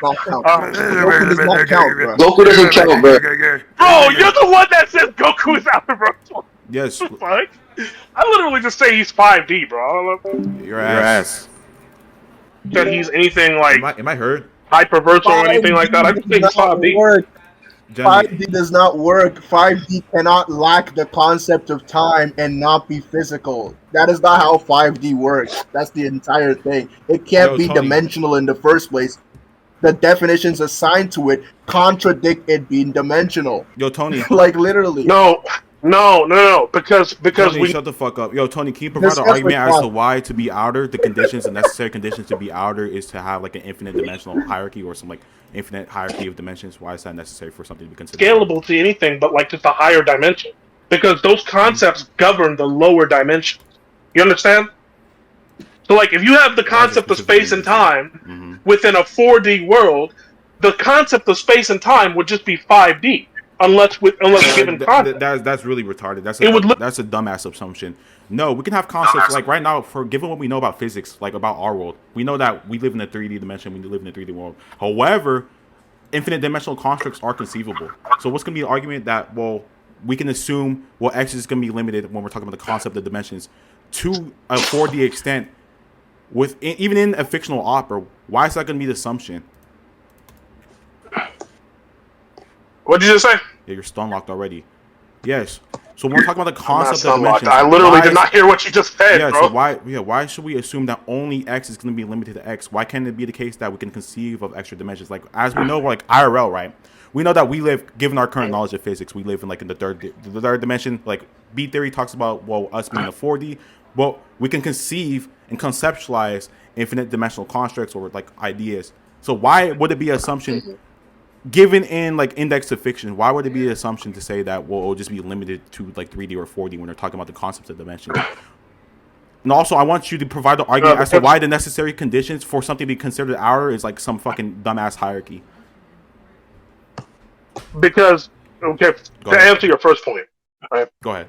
Not count. Goku does not count, bro. Goku doesn't count, bro. Bro, you're the one that says Goku is outerversal. Yes. What the fuck? I literally just say he's 5D, bro. Your ass. That he's anything like Am I hurt? hyperversal or anything like that. I just think he's 5D. Work. Jenny. 5D does not work. 5D cannot lack the concept of time and not be physical. That is not how 5D works. That's the entire thing. It can't be Tony. dimensional in the first place. The definitions assigned to it contradict it being dimensional. Yo, Tony. Like literally. No. Because Tony, we shut the fuck up. Yo, Tony, can you provide an argument as to why to be outer, the conditions, the necessary conditions to be outer is to have like an infinite dimensional hierarchy or some like infinite hierarchy of dimensions? Why is that necessary for something to be considered scalable to anything but like just a higher dimension. Because those concepts govern the lower dimensions. You understand? So like if you have the concept of space and time within a 4D world, the concept of space and time would just be 5D. Unless given context. That's really retarded. That's a dumbass assumption. No, we can have concepts like right now, for given what we know about physics, like about our world, we know that we live in a 3D dimension, we live in a 3D world. However, infinite dimensional constructs are conceivable. So what's going to be the argument that, well, we can assume, well, X is going to be limited when we're talking about the concept of dimensions to a 4D extent, even in a fictional opera? Why is that going to be the assumption? What did you just say? Yeah, you're stun locked already. Yes. So when we're talking about the concept of dimensions, I literally did not hear what you just said, yeah, bro. So why should we assume that only X is going to be limited to X? Why can't it be the case that we can conceive of extra dimensions? Like, as we know, like IRL, right? We know that we live, given our current knowledge of physics, we live in like in the third dimension. Like B theory talks about, well, us being a 4D. Well, we can conceive and conceptualize infinite dimensional constructs or like ideas. So why would it be an assumption? Given in like index to fiction, why would it be an assumption to say that, well, it'll just be limited to like 3D or 4D when they're talking about the concepts of dimensions? And also, I want you to provide the argument as to why the necessary conditions for something to be considered outer is like some fucking dumbass hierarchy. Because, okay, to answer your first point, right? Go ahead.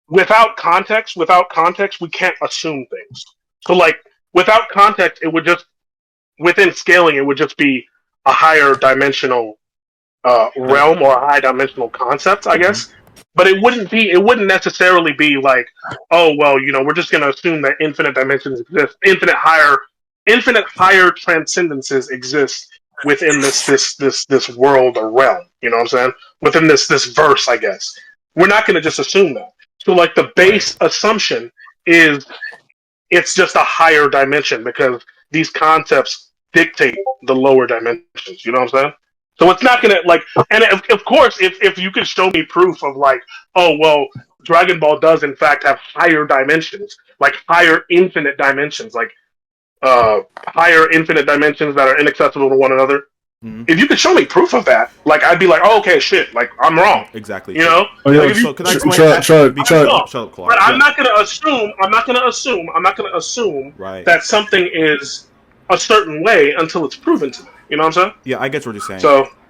Without context, we can't assume things. So, like, without context, it would just, within scaling, it would just be a higher dimensional realm or a high dimensional concept, I guess. But it wouldn't necessarily be like, oh, well, you know, we're just going to assume that infinite dimensions exist, infinite higher transcendences exist within this world or realm. You know what I'm saying? Within this verse, I guess. We're not going to just assume that. So, like, the base assumption is it's just a higher dimension because these concepts dictate the lower dimensions. You know what I'm saying? So it's not gonna like, and of course, if you can show me proof of like, oh well, Dragon Ball does in fact have higher dimensions, like higher infinite dimensions, like higher infinite dimensions that are inaccessible to one another. If you could show me proof of that, like I'd be like, oh, okay, shit, like I'm wrong. Exactly. You know? Oh, yeah, so can I explain but I'm not gonna assume right. that something is a certain way until it's proven to me. You know what I'm saying? Yeah, I get what you're saying.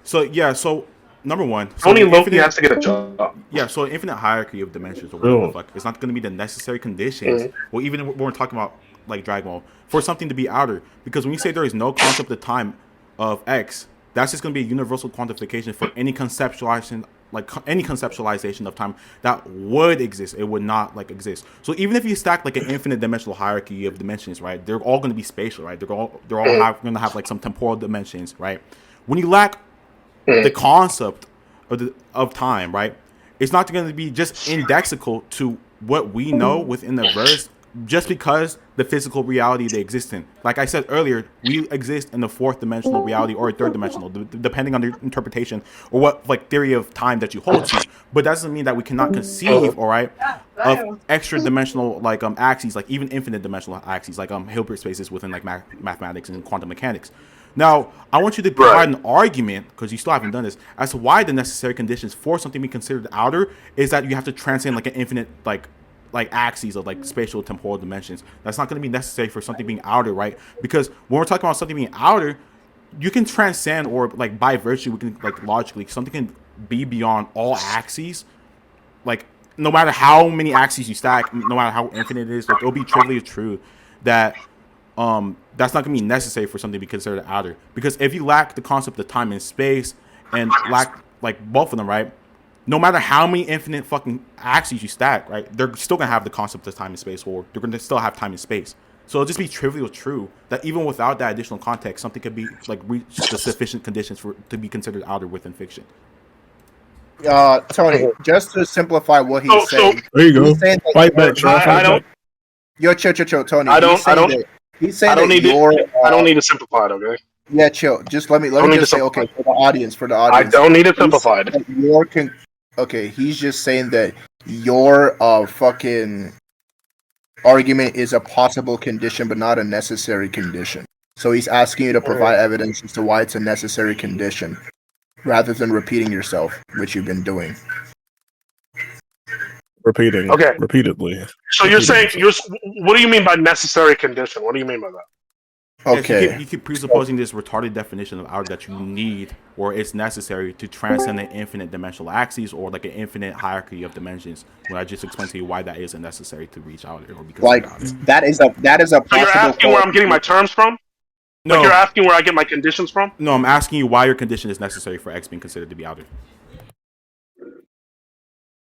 So number one, Tony Loki has to get a job. Yeah, so infinite hierarchy of dimensions or whatever the fuck, it's not going to be the necessary conditions. Well, even when we're talking about like Dragon Ball, for something to be outer, because when you say there is no concept of time of X, that's just going to be a universal quantification for any conceptualization, like any conceptualization of time that would exist. It would not like exist. So even if you stack like an infinite dimensional hierarchy of dimensions, right, they're all going to be spatial, right? They're all going to have like some temporal dimensions, right? When you lack the concept of time, right, it's not going to be just indexical to what we know within the verse, just because the physical reality they exist in. Like I said earlier, we exist in the fourth dimensional reality or a third dimensional, depending on the interpretation or what like theory of time that you hold to. But that doesn't mean that we cannot conceive, all right, of extra dimensional like axes, like even infinite dimensional axes, like Hilbert spaces within like mathematics and quantum mechanics. Now, I want you to provide an argument, because you still haven't done this, as to why the necessary conditions for something to be considered outer is that you have to transcend like an infinite like axes of like spatial temporal dimensions. That's not going to be necessary for something being outer, right? Because when we're talking about something being outer, you can transcend, or like by virtue, we can like logically, something can be beyond all axes. Like no matter how many axes you stack, no matter how infinite it is, like it'll be trivially true that that's not going to be necessary for something to be considered outer. Because if you lack the concept of time and space and lack like both of them, right? No matter how many infinite fucking axes you stack, right? They're still going to have the concept of time and space, or they're going to still have time and space. So it'll just be trivial true that even without that additional context, something could be like reach the sufficient conditions for to be considered outer within fiction. Tony, just to simplify what he's saying. There you go. He's saying Fight back, Sean. I don't. Yo, chill, Tony. I don't. He's saying I don't that need I don't need to simplify it. Okay. Yeah, chill. Just let me just say, okay, for the audience. I don't need it simplified. Okay, he's just saying that your fucking argument is a possible condition, but not a necessary condition. So he's asking you to provide evidence as to why it's a necessary condition, rather than repeating yourself, which you've been doing. Repeating. Okay. Repeatedly. So you're saying what do you mean by necessary condition? What do you mean by that? Okay. Yes, you keep presupposing this retarded definition of outer that you need or it's necessary to transcend an infinite dimensional axis or like an infinite hierarchy of dimensions. When I just explained to you why that isn't necessary to reach outer or because Like that is a So you're asking where I'm getting my terms from? No, like you're asking where I get my conditions from? No, I'm asking you why your condition is necessary for X being considered to be outer.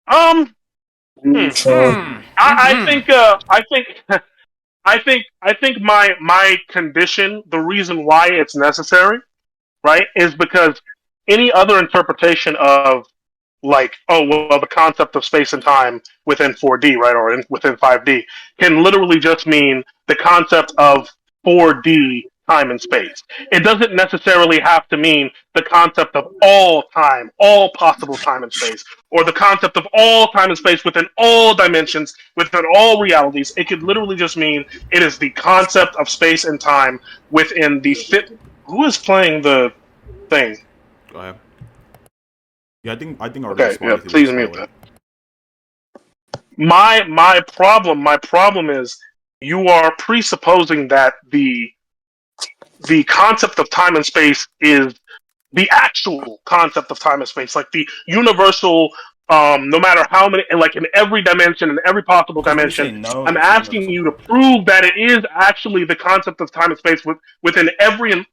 I think my condition, the reason why it's necessary, right, is because any other interpretation of like, oh well, the concept of space and time within 4D, right, or within 5D, can literally just mean the concept of 4D time and space. It doesn't necessarily have to mean the concept of all time, all possible time and space, or the concept of all time and space within all dimensions, within all realities. It could literally just mean it is the concept of space and time within the fit. Who is playing the thing? Go ahead. Yeah, I think I already okay, yeah, responded to please this, mute that. My problem is you are presupposing that the concept of time and space is the actual concept of time and space, like the universal, no matter how many, like in every dimension, in every possible dimension. I'm asking you to prove that it is actually the concept of time and space within every and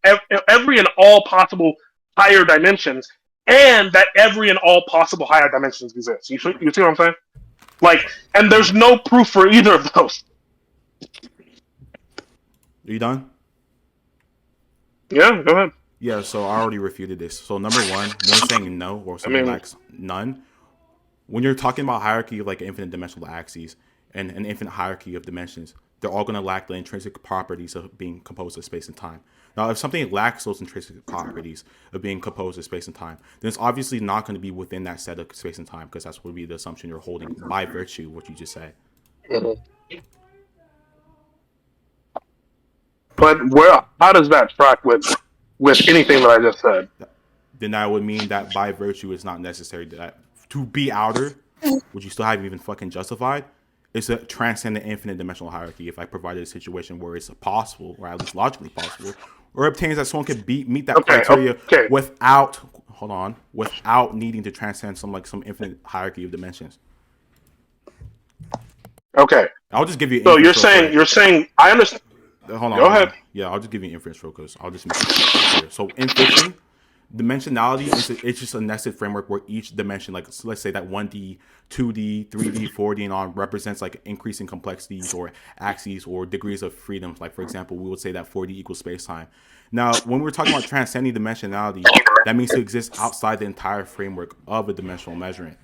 all possible higher dimensions, and that every and all possible higher dimensions exist. You see what I'm saying? Like, and there's no proof for either of those. Are you done? Yeah, go ahead. Yeah, so I already refuted this. So number one, when saying no or something lacks none, when you're talking about hierarchy of like infinite dimensional axes and an infinite hierarchy of dimensions, they're all going to lack the intrinsic properties of being composed of space and time. Now, if something lacks those intrinsic properties of being composed of space and time, then it's obviously not going to be within that set of space and time because that's would be the assumption you're holding by virtue of what you just said. Mm-hmm. But how does that track with anything that I just said? Then that would mean that by virtue it's not necessary that to be outer, which you still haven't even fucking justified, is to transcend the infinite dimensional hierarchy. If I provided a situation where it's possible, or at least logically possible, or obtains that someone could meet that criteria without needing to transcend some infinite hierarchy of dimensions. Okay. I'll just give you. So you're saying I understand. Hold on. Go ahead. Yeah, I'll just give you an inference real quick. I'll just make it clear. So in fiction, dimensionality it's just a nested framework where each dimension, like so let's say that 1D, 2D, 3D, 4D, and on represents like increasing complexities or axes or degrees of freedom. Like for example, we would say that 4D equals space-time. Now, when we're talking about transcending dimensionality, that means to exist outside the entire framework of a dimensional measurement,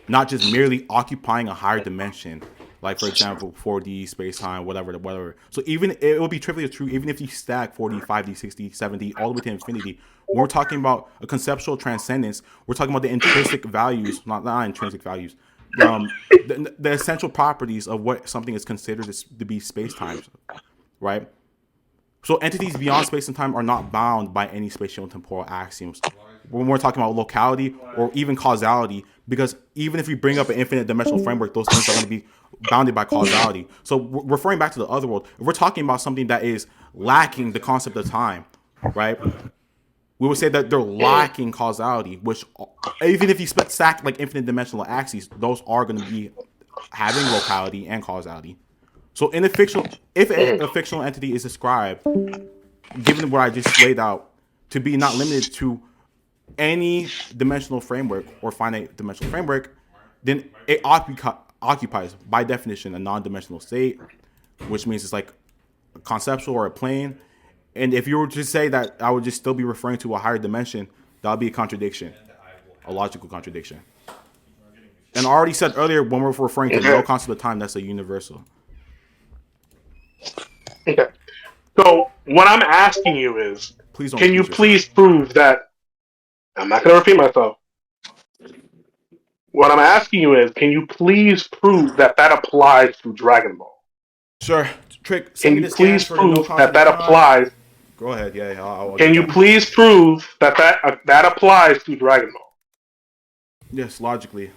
not just merely occupying a higher dimension. Like, for example, 4D, space-time, whatever. So even it will be trivially true, even if you stack 4D, 5D, 6D, 7D, all the way to infinity. When we're talking about a conceptual transcendence, we're talking about the intrinsic values, not intrinsic values, the essential properties of what something is considered to be space-time, right? So entities beyond space and time are not bound by any spatial and temporal axioms. When we're talking about locality or even causality, because even if we bring up an infinite dimensional framework, those things are going to be bounded by causality. So referring back to the other world, if we're talking about something that is lacking the concept of time, right? We would say that they're lacking causality, which even if you stack like infinite dimensional axes, those are going to be having locality and causality. So in a fictional, if a fictional entity is described, given what I just laid out, to be not limited to any dimensional framework or finite dimensional framework, then it occupies, by definition, a non-dimensional state, which means it's like a conceptual or a plane. And if you were to say that I would just still be referring to a higher dimension, that would be a contradiction, a logical contradiction. And I already said earlier, when we're referring to no concept of time, that's a universal. Okay. So what I'm asking you is, can you please prove that? I'm not going to repeat myself. What I'm asking you is, can you please prove that applies to Dragon Ball? Sure. Trick. Can you please prove that applies? Go ahead. Yeah. I'll can you please prove that applies to Dragon Ball? Yes, logically.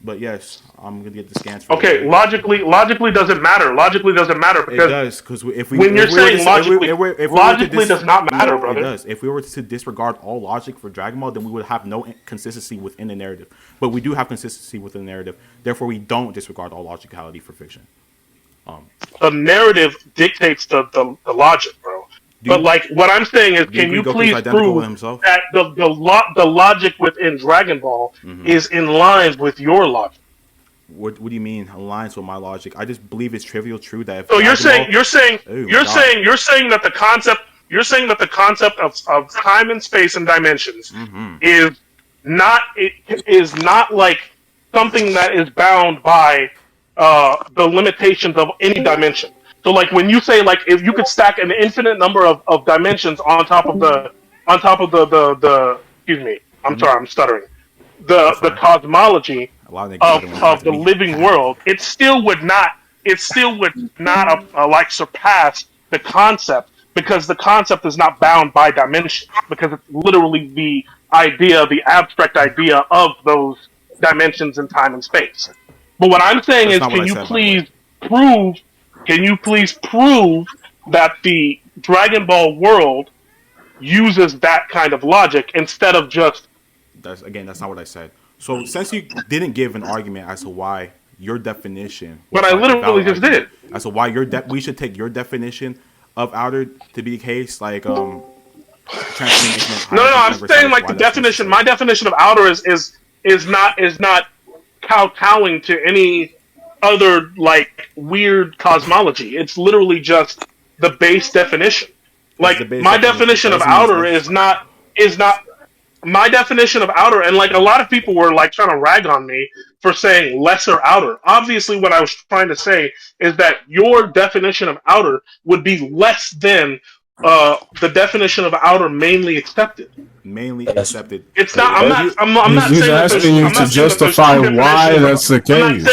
But yes, I'm gonna get the scans. For okay, logically doesn't matter. Logically doesn't matter because it does, because when you're saying logically does not matter, brother. It does. If we were to disregard all logic for Dragon Ball, then we would have no consistency within the narrative. But we do have consistency within the narrative. Therefore, we don't disregard all logicality for fiction. The narrative dictates the logic, bro. But like what I'm saying is, can you please prove that the logic within Dragon Ball is in line with your logic? What do you mean aligns with my logic? I just believe it's trivial true that. So you're saying that the concept of time and space and dimensions is not like something that is bound by the limitations of any dimension. So, like, when you say, like, if you could stack an infinite number of dimensions on top of the excuse me, I'm sorry, I'm stuttering. The cosmology of the living world, it still would not like surpass the concept, because the concept is not bound by dimension, because it's literally the abstract idea of those dimensions in time and space. But what I'm saying is, can you please prove that the Dragon Ball world uses that kind of logic instead of just... That's not what I said. So since you didn't give an argument as to why your definition... But I literally just did. As to why we should take your definition of outer to be the case, like... No, I'm saying like the definition... My definition of outer is not kowtowing to any other like weird cosmology. It's literally just the base definition. Like my definition of outer is not my definition of outer, and like a lot of people were like trying to rag on me for saying lesser outer. Obviously what I was trying to say is that your definition of outer would be less than the definition of outer mainly accepted. Mainly accepted. It's not. I'm not saying that asking you to justify why that's the case.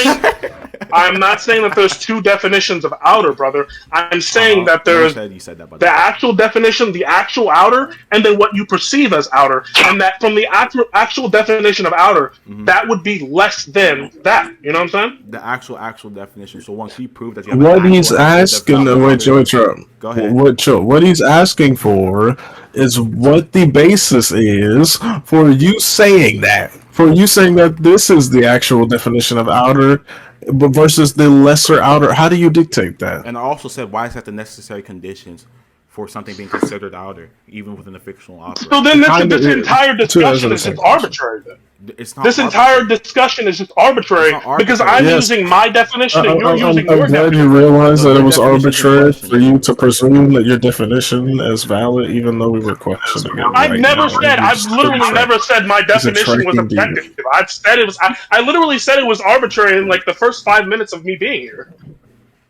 I'm not saying that there's two definitions of outer, brother. I'm saying that there's the actual definition, the actual outer, and then what you perceive as outer, and that from the actual definition of outer, that would be less than that. You know what I'm saying? The actual definition. So once we prove that you have what he's asking, go ahead. What he's asking for is what the basis is for you saying that. For you saying that this is the actual definition of outer versus the lesser outer. How do you dictate that? And I also said, why is that the necessary conditions for something being considered outer, even within the fictional opera? So then this entire discussion is just arbitrary then. It's not this entire discussion is just arbitrary because I'm using my definition and you're using your definition. I'm glad you realized that it was arbitrary for you to presume that your definition is valid, even though we were questioning it. I've literally never said my definition was objective. I've said it was. I literally said it was arbitrary in like the first 5 minutes of me being here.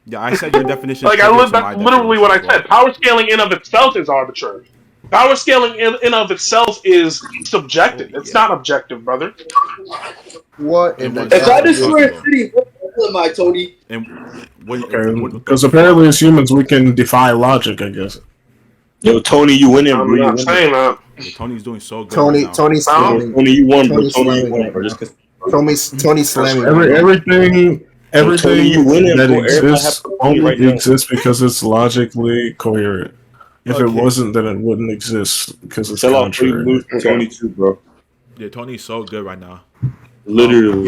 Yeah, I said your definition. That's literally what I said. Power scaling in of itself is arbitrary. Power scaling in of itself is subjective. It's not objective, brother. What? If I destroy a city, what am I, Tony? Because apparently as humans we can defy logic, I guess. Yo, Tony, you winning, bro. I'm not saying that. Tony's doing so good. Tony's slamming. Tony, you won, bro. Tony, you won, bro. Tony's slamming. Everything that exists only exists because it's logically coherent. If it wasn't, then it wouldn't exist because it's contrary. Tony too, bro. Yeah, Tony's so good right now. Literally.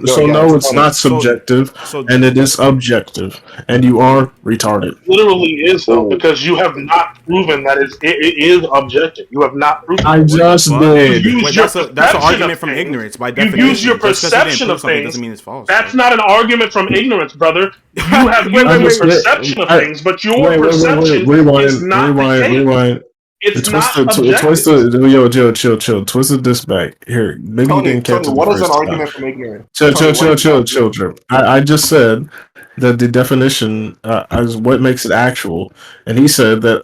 So no, it's not subjective, and it is objective, and you are retarded. Literally is though, because you have not proven that it is objective. You have not proven. I just did. Wait, that's an argument from ignorance by definition. You use your perception of things. Doesn't mean it's false. That's not an argument from ignorance, brother. You have your perception of things, but your perception is not the case. Rewind. It's not objective. Chill. Twisted this back. Here, maybe you didn't catch it. What is an argument from ignorance? Chill. I just said that the definition is what makes it actual, and he said that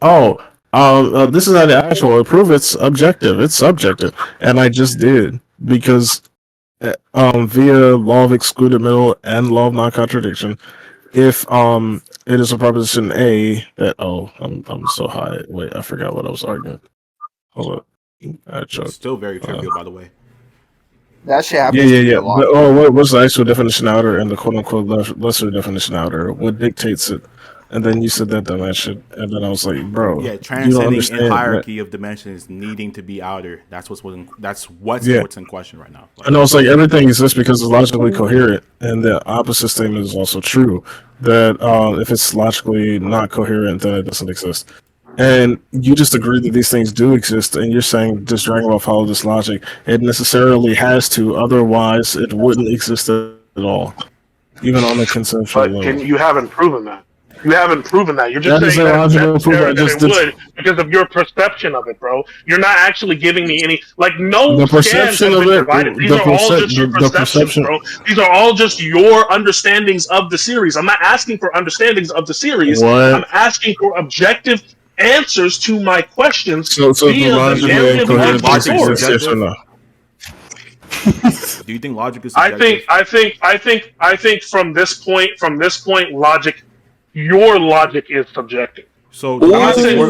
this is not actual. Prove it's objective. It's subjective, and I just did because via law of excluded middle and law of non-contradiction, if it is a proposition A that I'm so high. Wait, I forgot what I was arguing. Hold up. It's still very trivial, by the way. That shit happens. Yeah. But, what's the actual definition outer and the quote unquote lesser definition outer? What dictates it? And then you said that dimension, and then I was like, bro, yeah, transcending in hierarchy of dimensions needing to be outer. That's what's in question right now. And I was like, everything exists because it's logically coherent, and the opposite statement is also true. That if it's logically not coherent, then it doesn't exist. And you just agreed that these things do exist, and you're saying just Dragon Ball follow this logic. It necessarily has to, otherwise it wouldn't exist at all, even on the conceptual level. You haven't proven that. You haven't proven that. You're just that saying that it would because of your perception of it, bro. You're not actually giving me any the perception of it. These are all just your perceptions, bro. These are all just your understandings of the series. I'm not asking for understandings of the series. What? I'm asking for objective answers to my questions. So the Do you think logic is subjective? I think from this point, logic. Your logic is subjective. So the logic we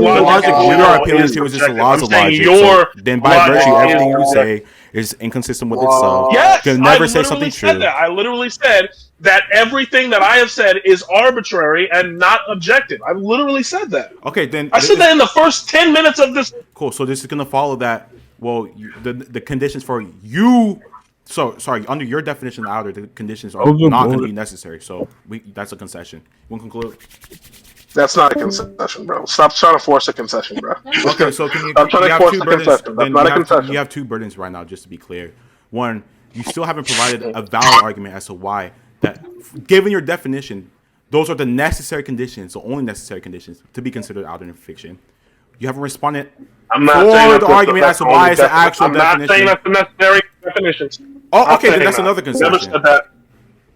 are appealing to is just the laws of logic. Then by virtue, everything you say is inconsistent with itself. Yes, you can never say something true. I literally said that everything that I have said is arbitrary and not objective. I literally said that. Okay, then I said that in the first 10 minutes of this. Cool. So this is gonna follow that. Well, the conditions for you. So sorry, under your definition of outer, the conditions are not going to be necessary. So that's a concession. You want to conclude? That's not a concession, bro. Stop trying to force a concession, bro. Okay, so can you? I'm trying to force a concession. That's not a concession. You have two burdens right now, just to be clear. One, you still haven't provided a valid argument as to why that, given your definition, those are the necessary conditions, the only necessary conditions to be considered outer in fiction. You haven't responded. I'm not saying the argument as to why it's the actual definition. I'm not saying that's the necessary definitions. Oh, okay, then that's another concession.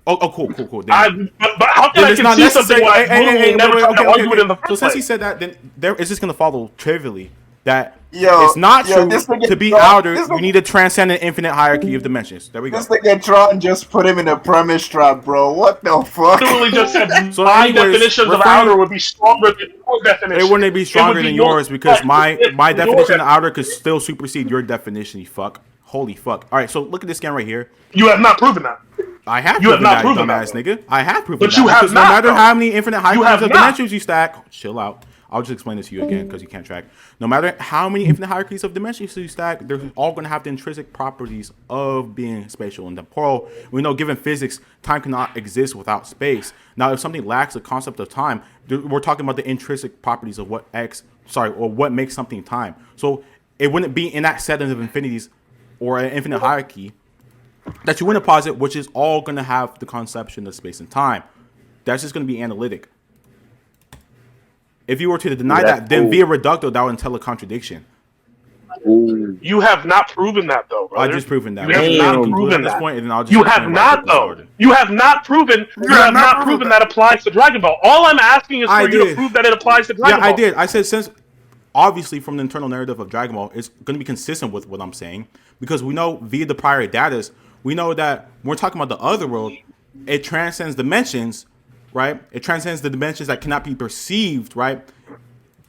Oh, cool. But how can I concede something when I never argue it in the first place? So since he said that, then it's just going to follow trivially that it's not true to be outer. You need to transcend an infinite hierarchy of dimensions. There we go. This nigga Tron just put him in a premise trap, bro. What the fuck? Literally just said my definitions of outer would be stronger than your definition. It wouldn't be stronger than yours because my definition of outer could still supersede your definition, you fuck. Holy fuck. All right, so look at this scan right here. You have not proven that. I have proven that, dumbass nigga. I have proven that. But you have not. No matter how many infinite hierarchies of dimensions you stack, chill out. I'll just explain this to you again because you can't track. No matter how many infinite hierarchies of dimensions you stack, they're all going to have the intrinsic properties of being spatial and temporal. We know, given physics, time cannot exist without space. Now, if something lacks the concept of time, we're talking about the intrinsic properties of what makes something time. So it wouldn't be in that set of infinities or an infinite hierarchy that you wouldn't posit, which is all going to have the conception of space and time. That's just going to be analytic. If you were to deny that, then via reducto, that would entail a contradiction. You have not proven that, though, brother. I just proven that. You have not proven that. Point, and then I'll just you have not, though. You have not proven. You have not proven that applies to Dragon Ball. All I'm asking is for you to prove that it applies to Dragon Ball. Yeah, I did. I said since, obviously, from the internal narrative of Dragon Ball, it's going to be consistent with what I'm saying because we know via the prior data, we know that when we're talking about the other world, it transcends dimensions, right? It transcends the dimensions that cannot be perceived, right?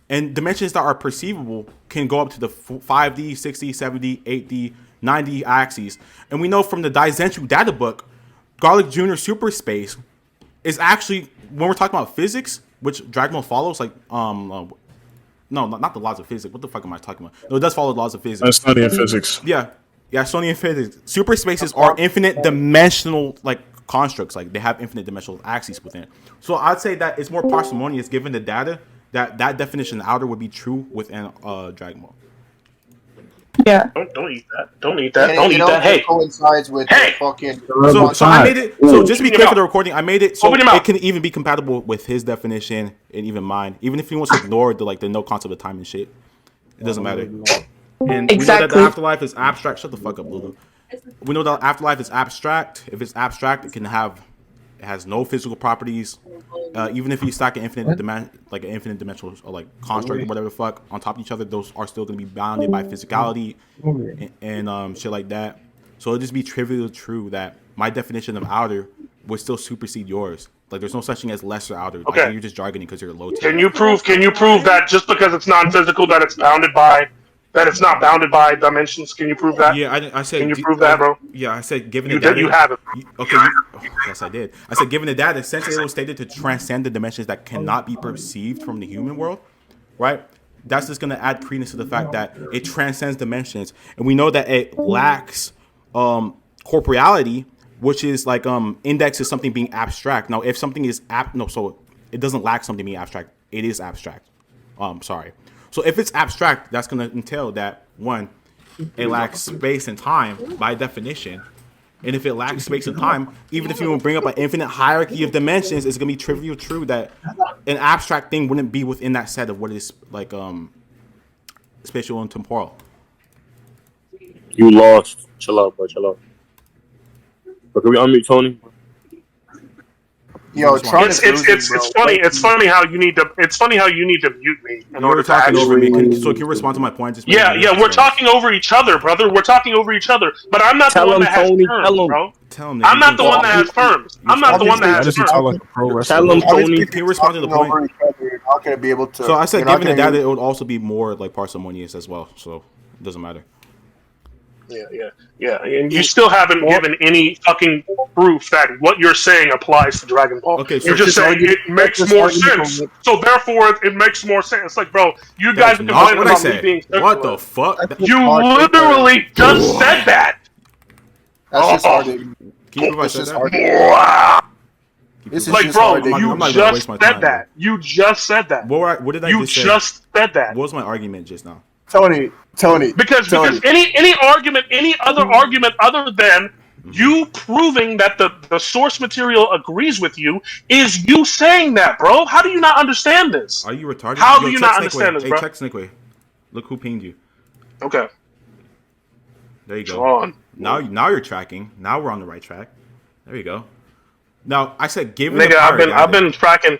And dimensions that are perceivable can go up to the 5D, 6D, 7D, 8D, 9D axes. And we know from the Daizenshuu data book, Garlic Jr. Super Space is actually, when we're talking about physics, which Dragon Ball follows, like, no, not the laws of physics. What the fuck am I talking about? No, it does follow the laws of physics. I'm studying physics. Yeah. Yeah, Sony Infinity. Super spaces are infinite dimensional like constructs. Like they have infinite dimensional axes within it. So I'd say that it's more parsimonious given the data that definition outer would be true within Dragon Ball. Yeah. Don't eat that. Don't eat that. Don't eat also that. Hey. coincides with Hey! the fucking. So I made it. So just to be clear for the recording, I made it so Open your mouth. it can even be compatible with his definition and even mine. Even if he wants to ignore the no concept of time and shit, it doesn't matter. And we know that the Exactly. afterlife is abstract. Shut the fuck up, Lulu. We know that afterlife is abstract. If it's abstract, it has no physical properties. Even if you stack an infinite dimensional or like construct or whatever the fuck on top of each other, those are still gonna be bounded by physicality and shit like that. So it'd just be trivial true that my definition of outer would still supersede yours. Like there's no such thing as lesser outer. Okay. Like, you're just jargoning because you're low tier. Can you prove that just because it's non-physical that it's not bounded by dimensions? Can you prove that? Yeah, I said. Can you prove that, bro? Yeah, I said given You the data. you have it. Okay. Yes, I did. I said given the data, since it was stated to transcend the dimensions that cannot be perceived from the human world, right? That's just gonna add credence to the fact that it transcends dimensions, and we know that it lacks corporeality, which is like indexes something being abstract. Now, if something is so it doesn't lack something being abstract. It is abstract. Sorry. So if it's abstract, that's going to entail that, one, it lacks space and time by definition. And if it lacks space and time, even if you bring up an infinite hierarchy of dimensions, it's going to be trivial true that an abstract thing wouldn't be within that set of what is like spatial and temporal. You lost. Chill out, bro. Chill out. But can we unmute Tony? Yo, Tron It's is losing, funny. bro. It's funny how you need to mute me in order to talking over me. actually. So can you respond to my point? Just Yeah, we're talking over each other, brother. We're talking over each other. But I'm not the Tell one him, that has Tony, terms, tell him. bro. Tell him. I'm not the one that has terms. I'm not the one that Why has does he terms. talk like a pro wrestler? Tell him, Tony. Obviously, Can you respond to the talking point? over each other, you're not gonna be able to. So I said, you're not given the gonna data, be- it would also be more like parsimonious as well. So it doesn't matter. Yeah. And you still haven't given any fucking proof that what you're saying applies to Dragon Ball. Okay, so You're just saying it makes more sense. So therefore, it makes more sense. It's like, bro, you guys That's are not complaining what I about me said. being circular. What the fuck? You literally just said that. That's just hard to. Can you prove I It's said just that? hard. Wow. This is Like, just bro, hard to. I'm you not gonna just waste my said time, that. You just said that. What did I You just say? just said that. What was my argument just now? Tony. Because any argument, any other argument other than you proving that the source material agrees with you is you saying that, bro. How do you not understand this? Are you retarded? How Yo, do you check not Snakeway. understand this, Hey, bro? check Snakeway. Look who pinged you. Okay. There you go. Drawn. Now you're tracking. Now we're on the right track. There you go. Now I said given Nigga, the power I've data- been tracking.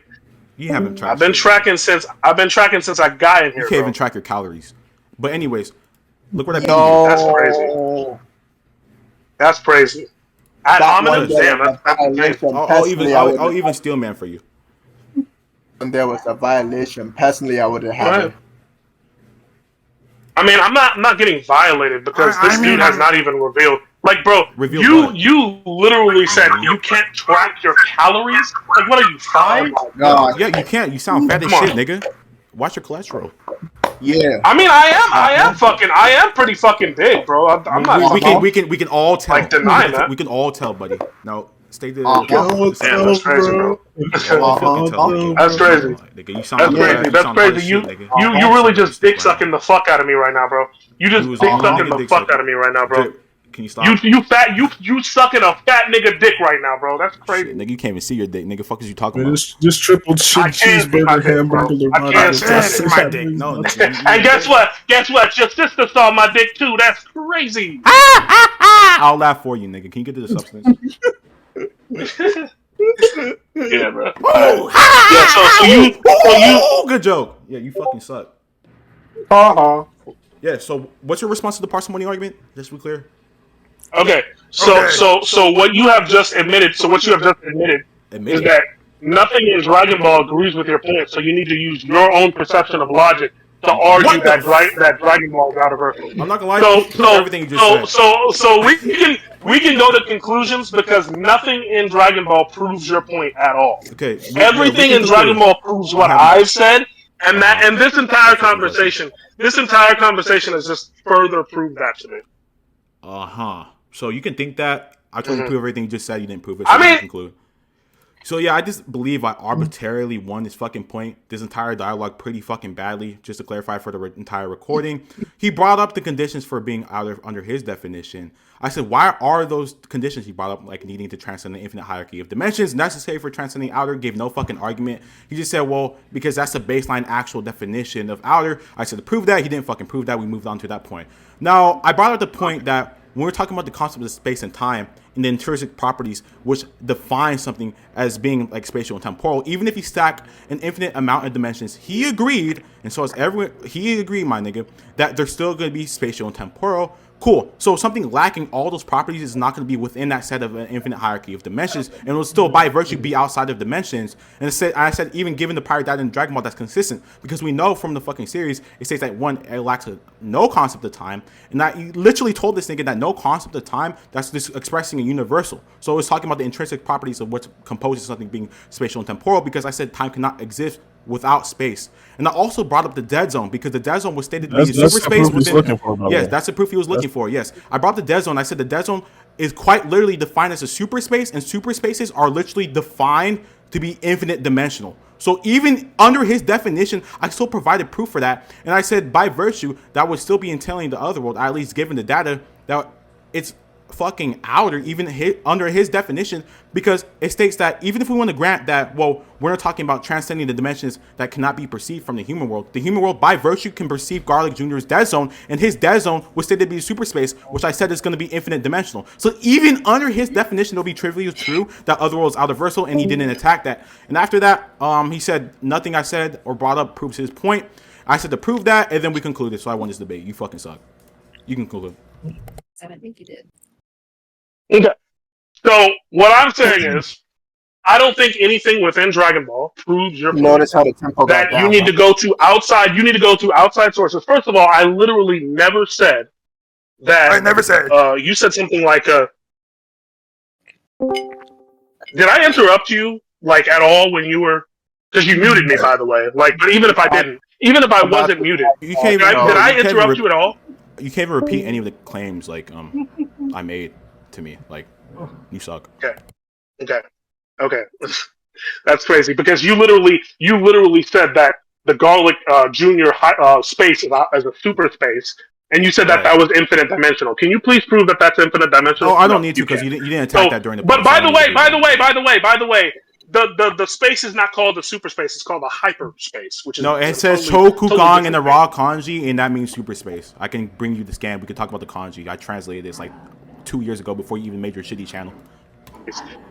You haven't tracked. I've been shit. tracking since I got in here. You can't Bro. even track your calories. But anyways, look what I pinged Yo, That's crazy. That's crazy. Ad That hominem, one damn. was a violation. you. Personally, I'll even steel man for you. when there was a violation. Personally, I would have had it. I mean, I'm not getting violated because this dude has not even revealed. Like, bro, Revealed what? you literally said you can't track your calories. Like, what are you, 5? God, Yeah, you can't. You sound fat as Come shit, on. nigga. Watch your cholesterol. yeah. I mean, I am pretty fucking big, bro. I'm not. We can all tell. Like, denying that. We can all tell, buddy. Now stay the. Damn, that's crazy, bro. That's crazy. Nigga, you sound That's like- crazy. you That's sound hard as crazy. shit, nigga. You really just dick sucking the fuck out of me right now, bro. You just dick sucking the fuck out of me right now, bro. Can you stop? You sucking a fat nigga dick right now, bro. That's crazy. Shit, nigga, you can't even see your dick, nigga. Fuck is you talking Man, about? this triple shit I can't see my cheeseburger dick, bro. hamburger. I can't see my dick. No, nigga. And guess what? Your sister saw my dick too. That's crazy. I'll laugh for you, nigga. Can you get to the substance? Yeah, bro. Oh, good joke. Yeah, you fucking suck. Yeah. So, what's your response to the parsimony argument? Just to be clear. Okay. So what you have just admitted. So what you have just admitted is that nothing in Dragon Ball agrees with your point. So you need to use your own perception of logic to argue that Dragon Ball is outerversal. I'm not gonna lie. To you. Everything you just said. So we can go to conclusions because nothing in Dragon Ball proves your point at all. Okay. Everything in Dragon Ball proves what I've said, and this entire conversation has just further proved that to me. So you can think that. I told you to prove everything you just said. You didn't prove it. I So you mean- can conclude. So yeah, I just believe I arbitrarily won this fucking point. This entire dialogue pretty fucking badly. Just to clarify for the entire recording, he brought up the conditions for being under his definition. I said, why are those conditions he brought up, like needing to transcend the infinite hierarchy of dimensions, necessary for transcending outer? Gave no fucking argument. He just said, well, because that's the baseline actual definition of outer. I said to prove that. He didn't fucking prove that. We moved on to that point. Now I brought up the point that when we're talking about the concept of space and time and the intrinsic properties which define something as being like spatial and temporal, even if you stack an infinite amount of dimensions, he agreed, and so as everyone, he agreed, my nigga, that they're still going to be spatial and temporal. Cool. So something lacking all those properties is not going to be within that set of an infinite hierarchy of dimensions, and it will still by virtue be outside of dimensions. And I said even given the prior data in Dragon Ball, that's consistent, because we know from the fucking series it states that one, it lacks no concept of time, and that you literally told this nigga that no concept of time, that's just expressing a universal. So it's talking about the intrinsic properties of what composes something being spatial and temporal, because I said time cannot exist without space. And I also brought up the dead zone, because the dead zone was stated to be super space within. Yes, that's the proof he was looking for. Yes, I brought the dead zone. I said the dead zone is quite literally defined as a super space, and super spaces are literally defined to be infinite dimensional. So even under his definition, I still provided proof for that. And I said by virtue, that would still be entailing the other world, at least given the data, that it's fucking outer, even under his definition, because it states that even if we want to grant that, well, we're not talking about transcending the dimensions that cannot be perceived from the human world by virtue can perceive Garlic Jr.'s dead zone, and his dead zone was stated to be super space, which I said is going to be infinite dimensional. So even under his definition, it'll be trivially true that otherworld is outerversal, and he didn't attack that. And after that, he said nothing I said or brought up proves his point. I said to prove that, and then we concluded. So I won this debate. You fucking suck. You can conclude. And I think you did. Okay. So what I'm saying is, I don't think anything within Dragon Ball proves your point. Notice how the tempo got That you down, need huh? to go to outside. You need to go to outside sources. First of all, I literally never said that. I never said. You said something like, "Did I interrupt you like at all when you were?" Because you muted me, by the way. Like, but even if I didn't, even if I wasn't muted, You can't did I you can't interrupt you at all? You can't even repeat any of the claims like I made to me. Like, you suck. Okay. That's crazy because you literally said that the Garlic Junior space is a super space, and you said that that was infinite dimensional. Can you please prove that that's infinite dimensional? Oh, I don't need to because you didn't attack that during the. But by the way, the space is not called the super space; it's called the hyperspace, which is no. It says totally Chokukong in the raw kanji, and that means super space. I can bring you the scan. We can talk about the kanji. I translated this like 2 years ago before you even made your shitty channel.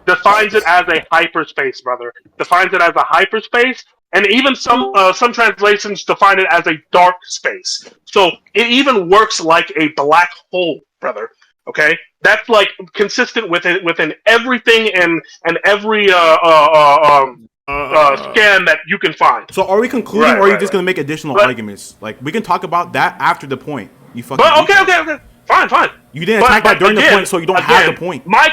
Defines it as a hyperspace, brother. Defines it as a hyperspace, and even some translations define it as a dark space. So it even works like a black hole, brother. Okay, that's like consistent within everything and every scan that you can find. So are we concluding, or are you just gonna make additional arguments? Like we can talk about that after the point. You fucking. But okay. Fine. You didn't attack that during the point, so you don't have the point. My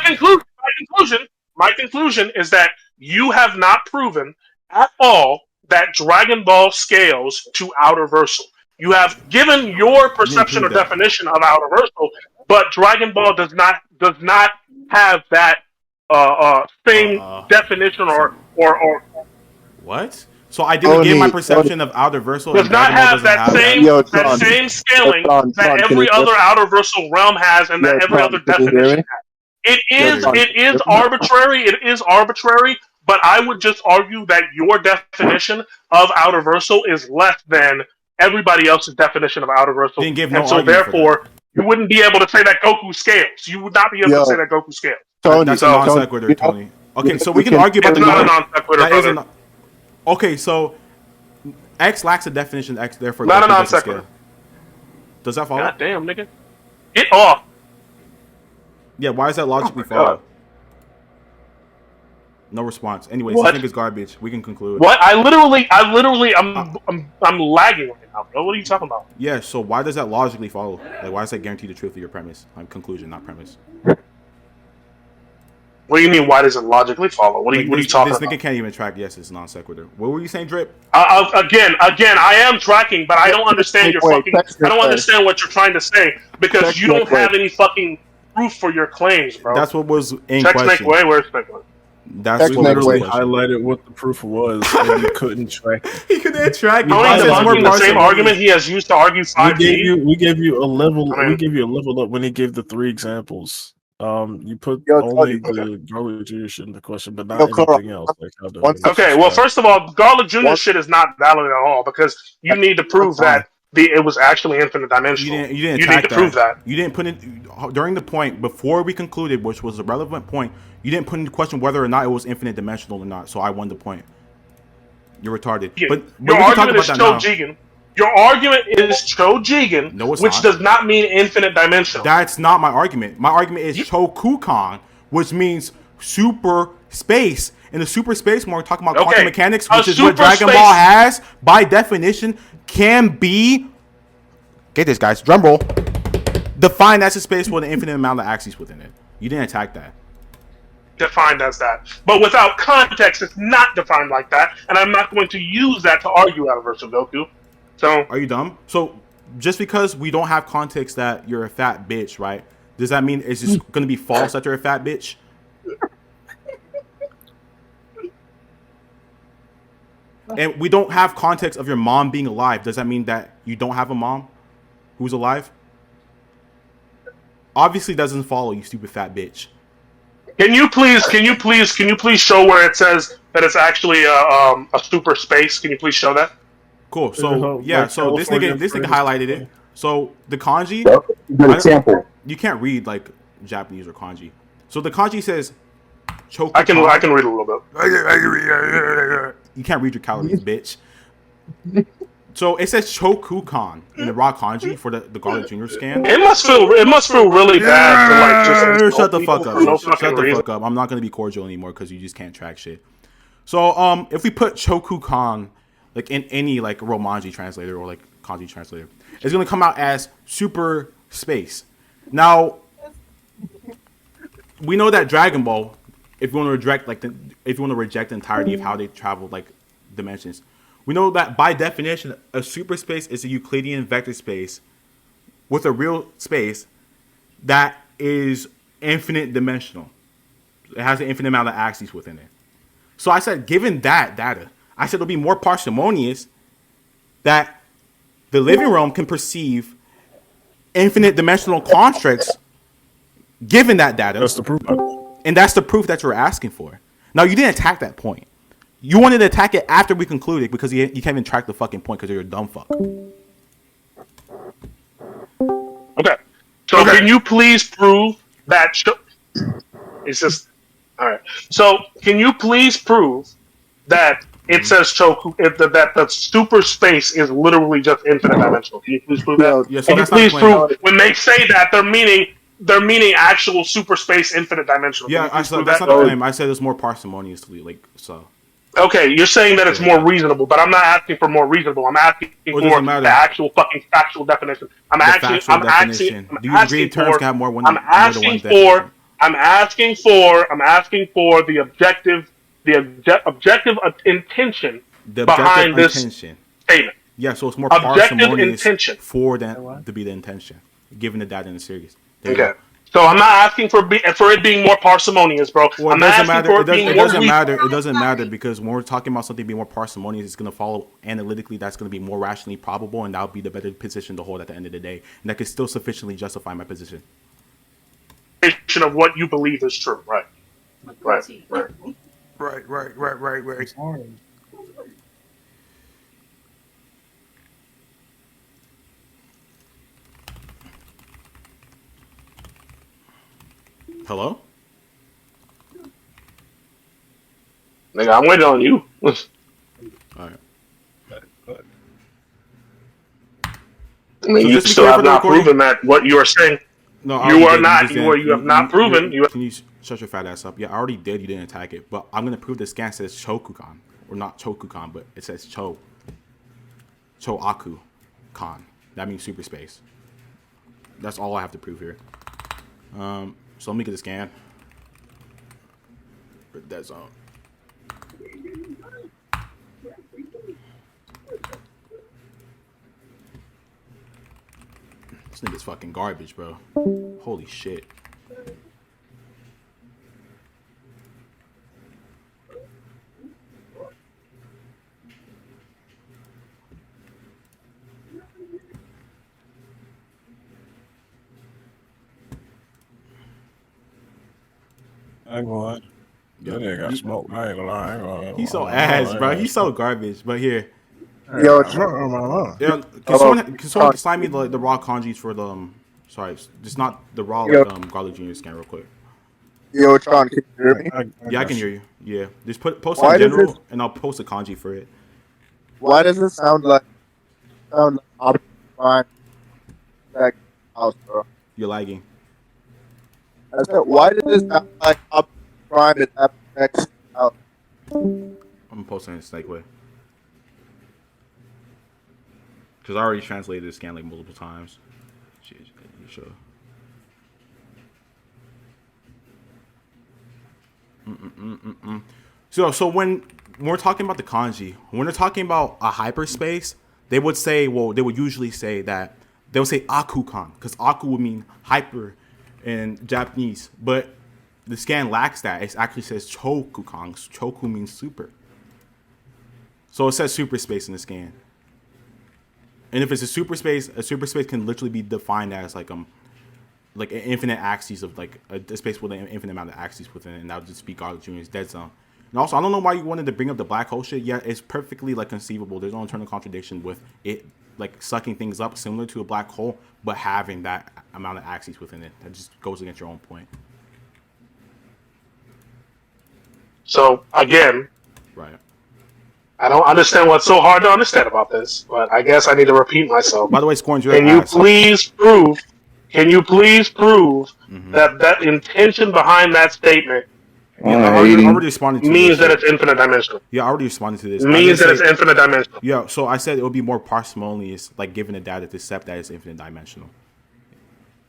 conclusion is that you have not proven at all that Dragon Ball scales to outerversal. You have given your perception or definition of outerversal, but Dragon Ball does not have that same definition or what? So I didn't give my perception of outerversal. Does not have that same scaling that every other outerversal realm has, and that every other definition has. It is arbitrary. It is arbitrary. But I would just argue that your definition of outerversal is less than everybody else's definition of outerversal. Didn't give no and so therefore, you wouldn't be able to say that Goku scales. You would not be able to say that Goku scales. That's a non sequitur, Tony. Okay, so we can argue about the non sequitur. Okay, so X lacks a definition. X therefore not a non sequitur. Does that follow? God damn, nigga. Get off. Yeah, why is that logically follow? No response. Anyways, this nigga's garbage. We can conclude. What? I'm lagging right now, bro. What are you talking about? Yeah, so why does that logically follow? Like, why does that guarantee the truth of your premise? Conclusion, not premise. What do you mean? Why does it logically follow? What are you talking this about? This nigga can't even track. Yes, it's non sequitur. What were you saying, Drip? Again, I am tracking, but I don't understand your fucking. I don't understand what you're trying to say because you don't have any fucking proof for your claims, bro. That's what was in Check question. Where's Snake? That's We what was literally in question. highlighted what the proof was, and you couldn't track it. He couldn't track. Tony debunking the same argument he has used to argue 5G. We gave you a level. We gave you a level up when he gave the 3 examples. You put only the Garlic Jr. shit in the question, but not anything else. Like Okay, well, first of all, Garlic Jr. shit is not valid at all because you need to prove that it was actually infinite dimensional. You didn't need to prove that. You didn't put in during the point before we concluded, which was a relevant point. You didn't put into question whether or not it was infinite dimensional or not. So I won the point. You're retarded. Yeah. But your argument is Cho-Jigen. Your argument is Cho-Jigen, which does not mean infinite dimensional. That's not my argument. My argument is Chokukan, which means super space. In the super space, when we're talking about quantum mechanics, which is what Dragon Ball has, by definition, can be, get this, guys, drum roll, defined as a space with an infinite amount of axes within it. You didn't attack that. Defined as that. But without context, it's not defined like that, and I'm not going to use that to argue outerversal Goku. So, are you dumb? So, just because we don't have context that you're a fat bitch, right? Does that mean it's just going to be false that you're a fat bitch? And we don't have context of your mom being alive. Does that mean that you don't have a mom who's alive? Obviously doesn't follow, you stupid fat bitch. Can you please show where it says that it's actually a super space? Can you please show that? Cool. So yeah, so this nigga highlighted it. So the kanji, good example. You can't read like Japanese or kanji. So the kanji says Chokukan. I can read a little bit. You can't read your calories, bitch. So it says Chokukan in the raw kanji for the Garlic Jr. scan. It must feel really bad for like just shut the fuck up. No Shut the fuck up. I'm not gonna be cordial anymore because you just can't track shit. So if we put Chokukan like in any like Romanji translator or like kanji translator, it's gonna come out as super space. Now we know that Dragon Ball, if you want to reject the entirety of how they travel like dimensions, we know that by definition a super space is a Euclidean vector space with a real space that is infinite dimensional. It has an infinite amount of axes within it. So I said, given that data, I said it'll be more parsimonious that the living realm can perceive infinite dimensional constructs given that data. That's the proof. And that's the proof that you're asking for. Now, you didn't attack that point. You wanted to attack it after we concluded because you can't even track the fucking point because you're a dumb fuck. Okay. So can you please prove that... It's just... Alright. So, can you please prove that it says that the super space is literally just infinite dimensional? Can you please prove that? Yeah, so can you please prove when they say that they're meaning actual super space infinite dimensional? Yeah, that's not the claim. I said it's more parsimoniously, like so. Okay, you're saying that it's more reasonable, but I'm not asking for more reasonable. I'm asking for the actual fucking factual definition. I'm asking for the objective intention behind this statement. Yeah, so it's more parsimonious for that to be the intention, given the data in the series. Okay. So I'm not asking for it being more parsimonious, bro. Well, I'm asking for it being more reasonable. It doesn't matter because when we're talking about something being more parsimonious, it's going to follow analytically. That's going to be more rationally probable, and that'll be the better position to hold at the end of the day. And that could still sufficiently justify my position. Of what you believe is true, right? Hello? Nigga, I'm waiting on you. Alright. I mean, you still have not proven that what you are saying. No, you are not. You have not proven. Can you shut your fat ass up? Yeah, I already did. You didn't attack it, but I'm gonna prove the scan says Chokukan, or not Chokukan, but it says Choaku Kan. That means super space. That's all I have to prove here. So let me get the scan. Dead zone. This nigga's fucking garbage, bro. Holy shit. I ain't gonna lie. That nigga got smoked. I ain't gonna lie. I ain't gonna lie. He's so ass, bro. He's so garbage. But here. Yo, Yeah, can someone sign me the raw kanjis for the sorry, just not the raw like Garlic Jr. scan real quick. Yo, Tron, can you hear me? Yeah, I can hear you. Yeah, just post in general, and I'll post a kanji for it. Why does it sound like Optimus Prime back house, bro? You're lagging. I said, why does it sound like Optimus Prime is at the next house? I'm posting it Snake Way. Because I already translated the scan like multiple times. Shit, you sure? So when we're talking about the kanji, when they're talking about a hyperspace, they would say, well, they would usually say that they would say akukan, because aku would mean hyper in Japanese, but the scan lacks that. It actually says chokukan. Choku means super. So it says super space in the scan. And if it's a super space can literally be defined as like an infinite axis of like a space with an infinite amount of axes within it, and that would just be Garlic Jr.'s dead zone. And also, I don't know why you wanted to bring up the black hole shit. Yeah, it's perfectly like conceivable. There's no internal contradiction with it like sucking things up similar to a black hole, but having that amount of axes within it. That just goes against your own point. So again, right. I don't understand what's so hard to understand about this, but I guess I need to repeat myself. By the way, Scorns, can you please prove that intention behind that statement I already responded to means this. that it's infinite dimensional? Yeah, I already responded to this. Means that it's infinite dimensional. Yeah, so I said it would be more parsimonious, like given the data to accept that it's infinite dimensional.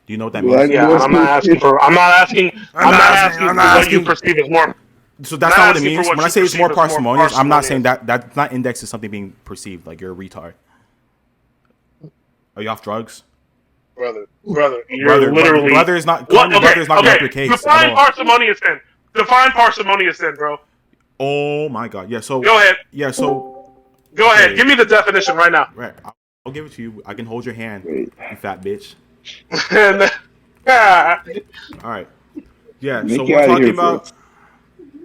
Do you know what that means? Yeah, I'm not asking for what you perceive as more. So that's not what it means. When I say it's more parsimonious, I'm not saying that's not indexed to something being perceived. Like you're a retard. Are you off drugs? Brother, literally. Brother is not. Brother is not going to help your case. Define parsimonious then. Define parsimonious then, bro. Oh my god. Yeah. So go ahead. Yeah. So go ahead. Give me the definition right now. Right. I'll give it to you. I can hold your hand, you fat bitch. All right. Yeah. So we're talking about.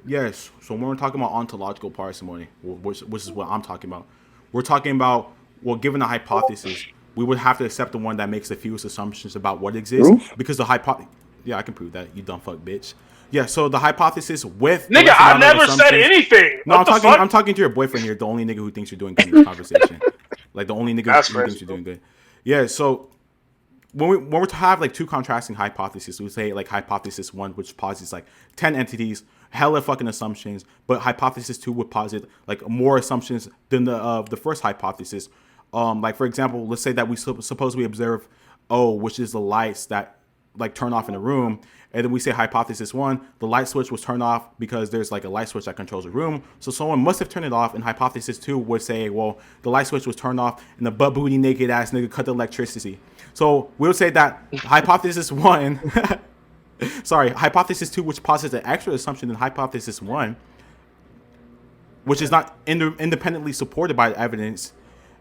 Yes. So when we're talking about ontological parsimony, which is what I'm talking about, we're talking about, well, given the hypothesis, we would have to accept the one that makes the fewest assumptions about what exists. Proof? Because the hypothesis... Yeah, I can prove that, you dumb fuck bitch. Yeah, so the hypothesis with... Nigga, I never said anything! No, I'm talking to your boyfriend here, the only nigga who thinks you're doing good in this conversation. Like, the only nigga who thinks you're doing good. Yeah, so... When we have like two contrasting hypotheses, we say like hypothesis 1, which posits like 10 entities, hella fucking assumptions, but hypothesis 2 would posit like more assumptions than the first hypothesis. Like for example, let's say that we suppose we observe O, which is the lights that like turn off in a room, and then we say hypothesis 1, the light switch was turned off because there's like a light switch that controls a room, so someone must have turned it off. And hypothesis 2 would say, well, the light switch was turned off and the butt booty naked ass nigga cut the electricity. So we'll say that hypothesis 1 hypothesis 2, which posits an extra assumption than hypothesis 1, which is not independently supported by the evidence,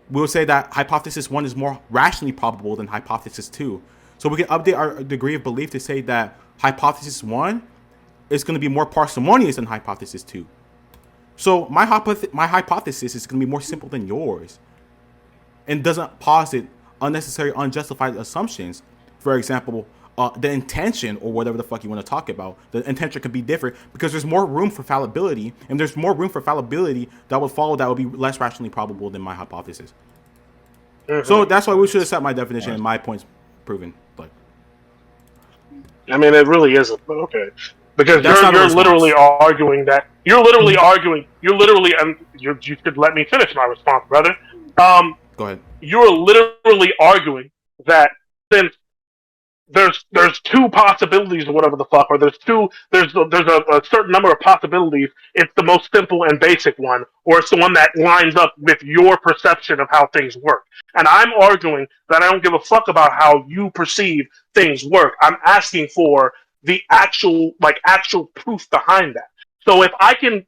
we'll say that hypothesis 1 is more rationally probable than hypothesis 2. So we can update our degree of belief to say that hypothesis 1 is going to be more parsimonious than hypothesis 2. So my hypothesis is going to be more simple than yours and doesn't posit unnecessary, unjustified assumptions. For example, the intention or whatever the fuck you want to talk about, the intention could be different because there's more room for fallibility, and there's more room for fallibility that would follow that would be less rationally probable than my hypothesis. Mm-hmm. So that's why we should accept my definition and my points proven. But I mean, it really isn't, but okay. Because you're literally arguing that. You're literally arguing. And you should let me finish my response, brother. Go ahead. You're literally arguing that since there's two possibilities or whatever the fuck, or there's a certain number of possibilities. It's the most simple and basic one, or it's the one that lines up with your perception of how things work. And I'm arguing that I don't give a fuck about how you perceive things work. I'm asking for the actual proof behind that. So if I can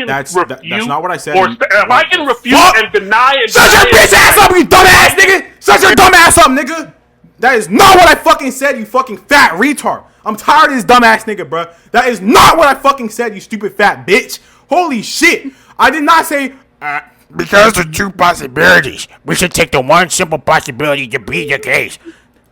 That's refute, not what I said. or if I can refute and deny it, shut your bitch ass up, you dumbass nigga! Shut your dumb ass up, nigga! That is not what I fucking said, you fucking fat retard. I'm tired of this dumbass nigga, bro. That is not what I fucking said, you stupid fat bitch. Holy shit! I did not say. Because there's two possibilities. We should take the one simple possibility to be the case.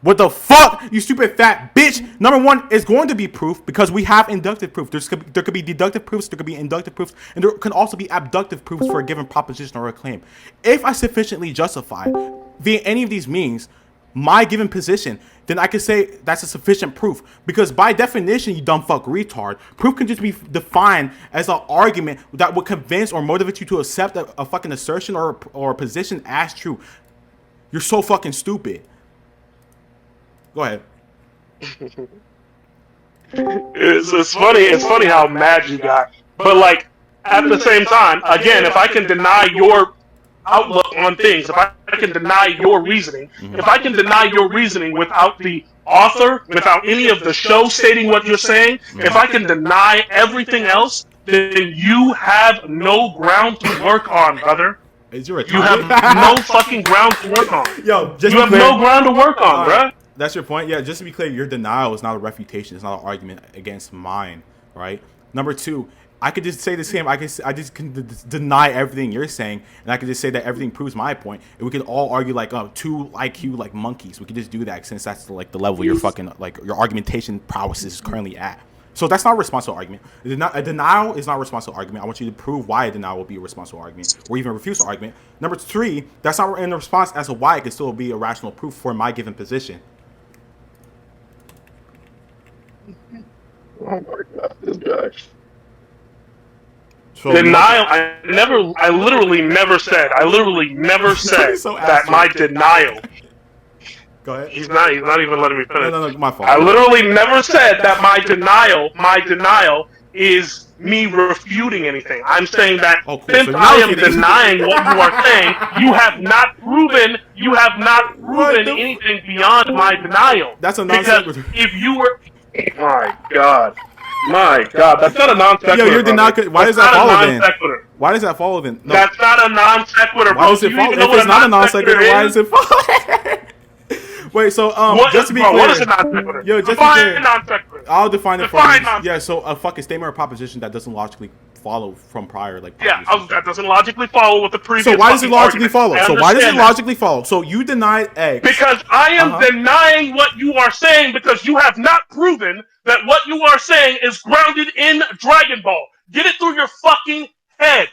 What the fuck, you stupid fat bitch? Number one is going to be proof because we have inductive proof. There could be deductive proofs, there could be inductive proofs, and there can also be abductive proofs for a given proposition or a claim. If I sufficiently justify via any of these means my given position, then I could say that's a sufficient proof. Because by definition, you dumb fuck retard, proof can just be defined as an argument that would convince or motivate you to accept a fucking assertion or a position as true. You're so fucking stupid. Go ahead. It's funny. It's funny how mad you got. But like at the same time, again, if I can deny your outlook on things, if I can deny your reasoning, if I can deny your reasoning without the author, without any of the show stating what you're saying, if I can deny everything else, then you have no ground to work on, brother. Is you have no fucking ground to work on. Yo, you have no ground to work on, bruh. That's your point? Yeah, just to be clear, your denial is not a refutation. It's not an argument against mine, right? Number two, I could just say the same. I just can deny everything you're saying, and I could just say that everything proves my point, and we could all argue like two IQ like monkeys. We could just do that since that's like the level your fucking like your argumentation prowess is currently at. So that's not a responsible argument. A denial is not a responsible argument. I want you to prove why a denial will be a responsible argument, or even refuse the argument. Number three, that's not in response as to why it could still be a rational proof for my given position. Oh my god, this guy. So denial. I literally never said so that my denial. Go ahead. He's not even letting me finish. No, my fault. I literally never said that my denial is me refuting anything. I'm saying that since I am denying what you are saying, you have not proven anything beyond my denial. That's a non-sequitur. Because if you were, my god, that's not a non-sequitur. Yo, you're denying. Why does that follow then? Why does that follow then? No. That's not a non-sequitur. Why does it follow? If it's not a non-sequitur, why does it follow? Wait, so just to be clear, what is a non-sequitur? Yo, just define to be clear, I'll define it for you. Yeah, so a fucking statement or proposition that doesn't logically follow from prior, like that doesn't logically follow with the previous. So why does it logically follow? So you denied eggs because I am denying what you are saying because you have not proven that what you are saying is grounded in Dragon Ball. Get it through your fucking head.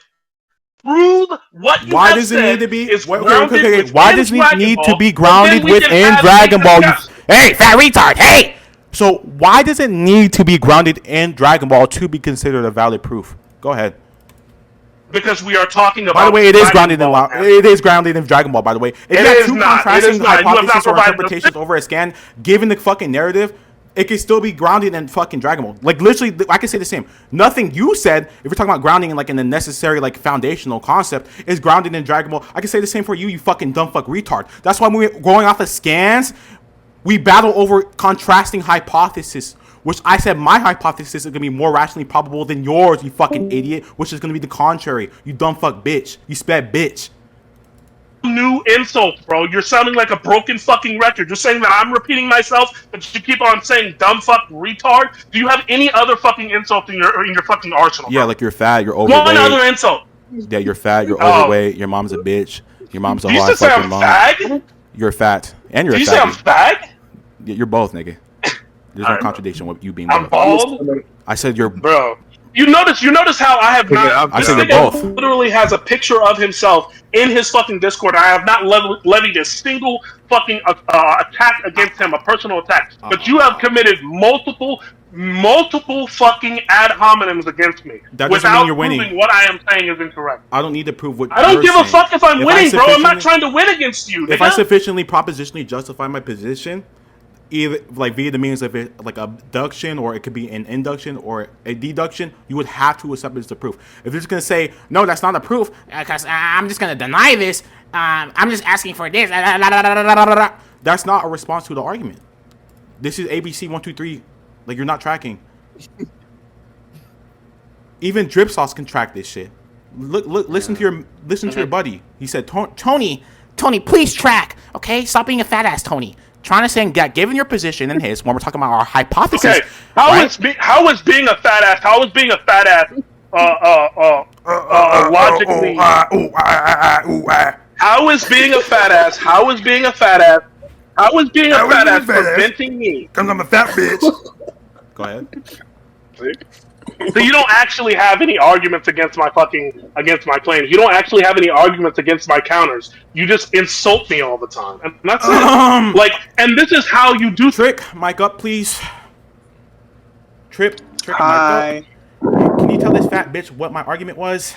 Prove what you why have does it said need to be? Is why does it need to be grounded within Dragon Ball? Hey, fat retard! Hey. So why does it need to be grounded in Dragon Ball to be considered a valid proof? Go ahead. Because we are talking about. By the way, it is grounded in Dragon Ball. By the way, if you have two contrasting hypotheses or interpretations over a scan, given the fucking narrative, it can still be grounded in fucking Dragon Ball. Like literally, I can say the same. Nothing you said, if we're talking about grounding in like in the necessary like foundational concept, is grounded in Dragon Ball. I can say the same for you, you fucking dumb fuck retard. That's why when we're going off of scans, we battle over contrasting hypothesis. Which I said my hypothesis is gonna be more rationally probable than yours, you fucking idiot. Which is gonna be the contrary, you dumb fuck bitch. You sped bitch. New insult, bro. You're sounding like a broken fucking record. You're saying that I'm repeating myself, but you keep on saying dumb fuck retard. Do you have any other fucking insult in your fucking arsenal? Yeah, like you're fat, you're overweight. One other insult. Yeah, you're fat, you're overweight. Your mom's a bitch. Your mom's a hard fucking mom. Fag? You're fat, and you're. Did you say I'm fag? You're both, nigga. There's no contradiction with you being. I'm bald. I said you're. Bro. You notice how I have not. I said you're both. Literally has a picture of himself in his fucking Discord. I have not levied a single fucking attack against him, a personal attack. But you have committed multiple fucking ad hominems against me. That doesn't mean you're winning. Proving what I am saying is incorrect. I don't need to prove what. I don't give a fuck if I'm winning, bro. I'm not trying to win against you. If I sufficiently propositionally justify my position, either like via the means of it, like abduction, or it could be an induction or a deduction, you would have to accept it as the proof. If you're just gonna say no, that's not a proof, because I'm just gonna deny this. I'm just asking for this. That's not a response to the argument. This is ABC 1 2 3. Like, you're not tracking. Even Drip Sauce can track this shit. Look, listen to your buddy. He said, Tony, please track. Okay, stop being a fat ass, Tony. Trying to say that given your position and his, when we're talking about our hypothesis. Okay, how is being a fat ass? How is being a fat ass? Logically. How is being a fat ass? How is being a fat ass? How is being a fat ass preventing me? Because I'm a fat bitch. Go ahead. So you don't actually have any arguments against my claims. You don't actually have any arguments against my counters. You just insult me all the time, and that's it. Like, and this is how you do. Trick, mic up, please. Trick, Hi. mic up. Can you tell this fat bitch what my argument was?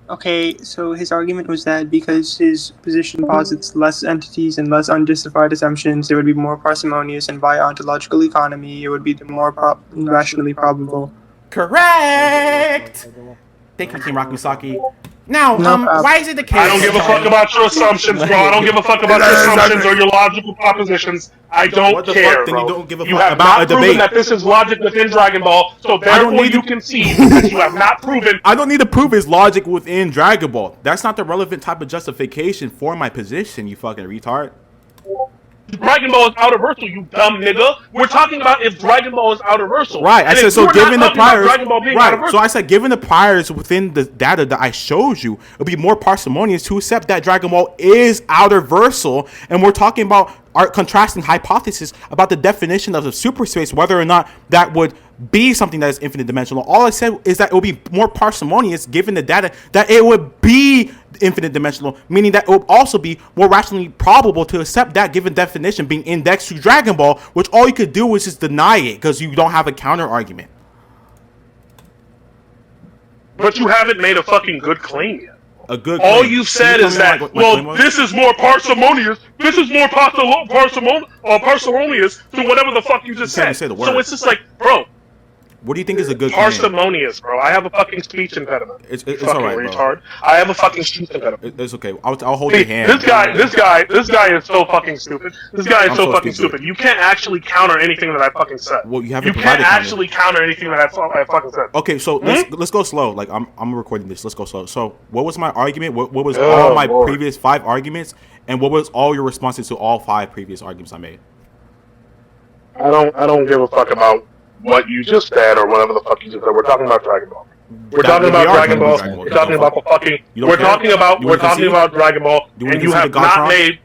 Okay, so his argument was that because his position posits less entities and less unjustified assumptions, it would be more parsimonious, and via ontological economy, it would be the more rationally probable. Correct! Thank you, Team Rakusaki. Now, why is it the case? I don't give a fuck about your assumptions, bro. I don't give a fuck about your assumptions or your logical propositions. I don't care, bro. You don't give a fuck you have about not a proven debate. that this is logic within Dragon Ball, so therefore you concede that you have not proven. I don't need to prove his logic within Dragon Ball. That's not the relevant type of justification for my position, you fucking retard. Dragon Ball is outerversal, you dumb nigga. We're talking about if Dragon Ball is outerversal. Right, I said, so given the priors, right, so I said, given the priors within the data that I showed you, it would be more parsimonious to accept that Dragon Ball is outerversal, and we're talking about our contrasting hypothesis about the definition of the super space, whether or not that would be something that is infinite dimensional. All I said is that it would be more parsimonious given the data that it would be infinite dimensional, meaning that it would also be more rationally probable to accept that given definition being indexed to Dragon Ball, which all you could do is just deny it because you don't have a counter argument. But you haven't made a fucking good claim yet. A good all claim. you've said is that, this is more parsimonious. This is more parsimonious to whatever the fuck you just said. Say the word. So it's just like, bro. What do you think is a good parsimonious, bro? I have a fucking speech impediment. It's all right, retard. Bro. I have a fucking speech impediment. It's okay. I'll hold your hand. This guy is so fucking stupid. This guy is so fucking stupid. You can't actually counter anything that I fucking said. Well, you haven't. You can't actually counter anything that I fucking said. Okay, so let's go slow. Like I'm recording this. Let's go slow. So what was my argument? What was all my previous 5 arguments, and what was all your responses to all 5 previous arguments I made? I don't give a fuck about what you just said or whatever the fuck you just said. We're talking about Dragon Ball. We're talking about Dragon Ball. We're talking about the fucking. We're talking about Dragon Ball, and you have not made.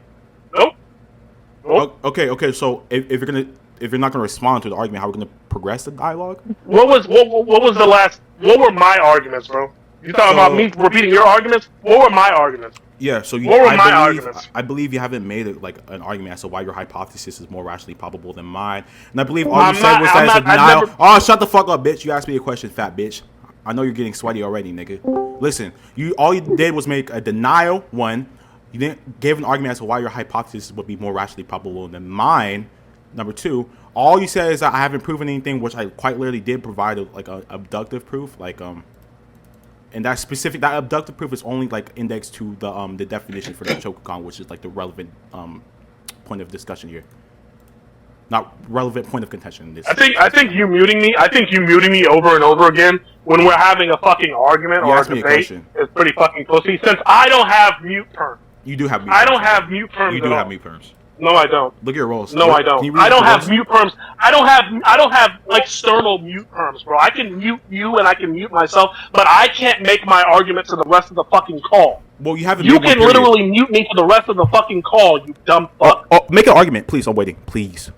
Nope. Okay. So if you're not gonna respond to the argument, how are we gonna progress the dialogue? What was the last? What were my arguments, bro? You talking about me repeating your arguments? What were my arguments? Yeah, so arguments? I believe you haven't made it like an argument as to why your hypothesis is more rationally probable than mine. And I believe all you said was that it's a denial. Oh, shut the fuck up, bitch. You asked me a question, fat bitch. I know you're getting sweaty already, nigga. Listen, all you did was make a denial, 1. You didn't give an argument as to why your hypothesis would be more rationally probable than mine. Number 2, all you said is that I haven't proven anything, which I quite literally did provide like a abductive proof, like and that abductive proof is only like indexed to the definition for the Chokukan, which is like the relevant point of discussion here. Not relevant point of contention in this. I think you muting me over and over again when we're having a fucking argument or a debate is pretty fucking pussy. Since I don't have mute perms. You do have mute. I don't have mute perms. You do have mute perms. No, I don't. Look at your rolls. No, I don't. I don't have mute perms. I don't have external mute perms, bro. I can mute you and I can mute myself, but I can't make my argument to the rest of the fucking call. Well, you haven't. You can literally mute me to the rest of the fucking call, you dumb fuck. Oh, make an argument, please. I'm waiting, please.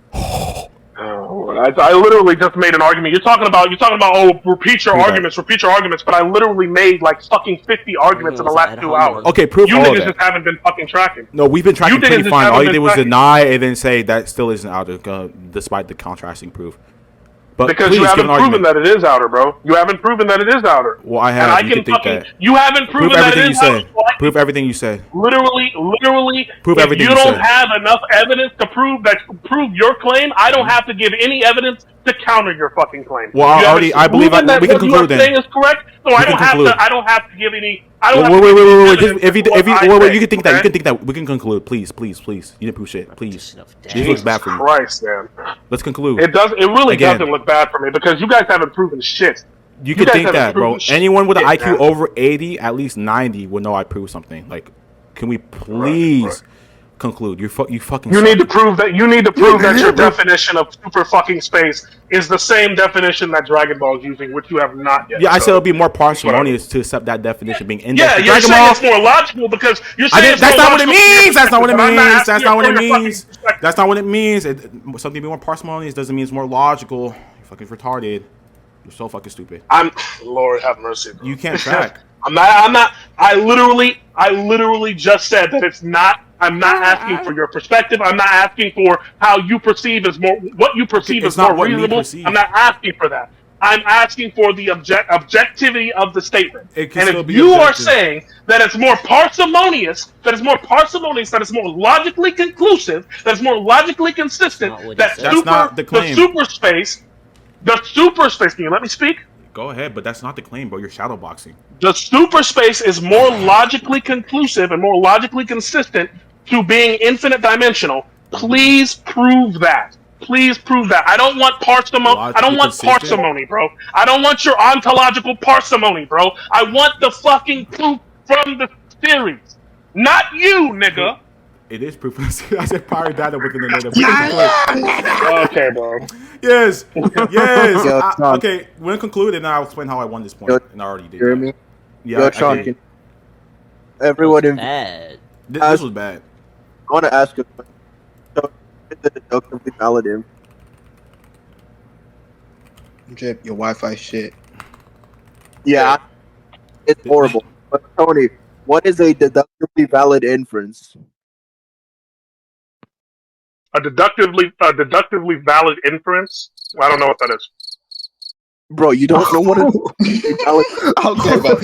I literally just made an argument. You're talking about repeat your arguments, but I literally made like fucking 50 arguments in the last 2 hours. Okay, prove you all niggas that. just haven't been fucking tracking. No, we've been tracking pretty fine. All you did was deny and then say that still isn't out, despite the contrasting proof. But because please you haven't give an proven argument. that it is outer, bro. You haven't proven that it is outer. Well, I And have. I You can can think fucking. that. You haven't proven Prove that everything it you is outer. said. Prove everything you said. Literally. Prove If everything you you don't said. have enough evidence to prove your claim, I don't have to give any evidence to counter your fucking claim. Well, You haven't I believe proven that we can what you are conclude then. saying is correct, so We I can don't have conclude. to. I don't have to give any. I don't Wait, have to give any wait. evidence If you, to what I wait, say, you can think that. okay? You can think that. We can conclude, please. You didn't prove shit, please. This looks bad for you. Christ, man. Let's conclude. It does. It really Again. doesn't look bad for me because you guys haven't proven shit. You could think haven't that, bro. proven shit, Anyone with an IQ man. over 80, at least 90, would know I proved something. Like, can we please conclude? You fucking. You suck. need to prove that. You need to prove that your definition of super fucking space is the same definition that Dragon Ball is using, which you have not yet. Yeah, I so. said it would be more parsimonious to accept that definition being in Yeah, you're Dragon saying Ball. it's more logical because you're saying it's That's more not what it logical from your means. That's not what it perspective, but I'm not means. asking That's you not what from it your fucking means. perspective. That's not what it means. Something being more parsimonious doesn't mean it's more logical. You're fucking retarded. You're so fucking stupid. Lord have mercy. Bro. You can't track. I'm not. I literally just said that it's not. I'm not asking for your perspective. I'm not asking for how you perceive is more. What you perceive It's is not more what me reasonable. perceive. I'm not asking for that. I'm asking for the objectivity of the statement. It can And still if be you are objective. saying that it's more parsimonious, that it's more logically conclusive, that it's more logically consistent, that That's not the claim. the super space. Can you let me speak? Go ahead, but that's not the claim, bro. You're shadow boxing. The super space is more logically conclusive and more logically consistent to being infinite dimensional. Please prove that. Please prove that. I don't want parsimony. I don't want parsimony, bro. I don't want your ontological parsimony, bro. I want the fucking proof from the series, not you, nigga. It is proof. I said power data within the native. Okay, bro. Yes. Yo, Sean. Okay, when concluded, and I'll explain how I won this point. Yo, And I already did. Jeremy? Yeah, Yo, I Sean, did. everyone in This was bad. I want to ask a question. So, is it deductively valid in? Drip, your Wi-Fi shit. Yeah, it's horrible. But Tony, what is a deductively valid inference? A deductively valid inference. I don't know what that is. Bro, you don't know what is valid?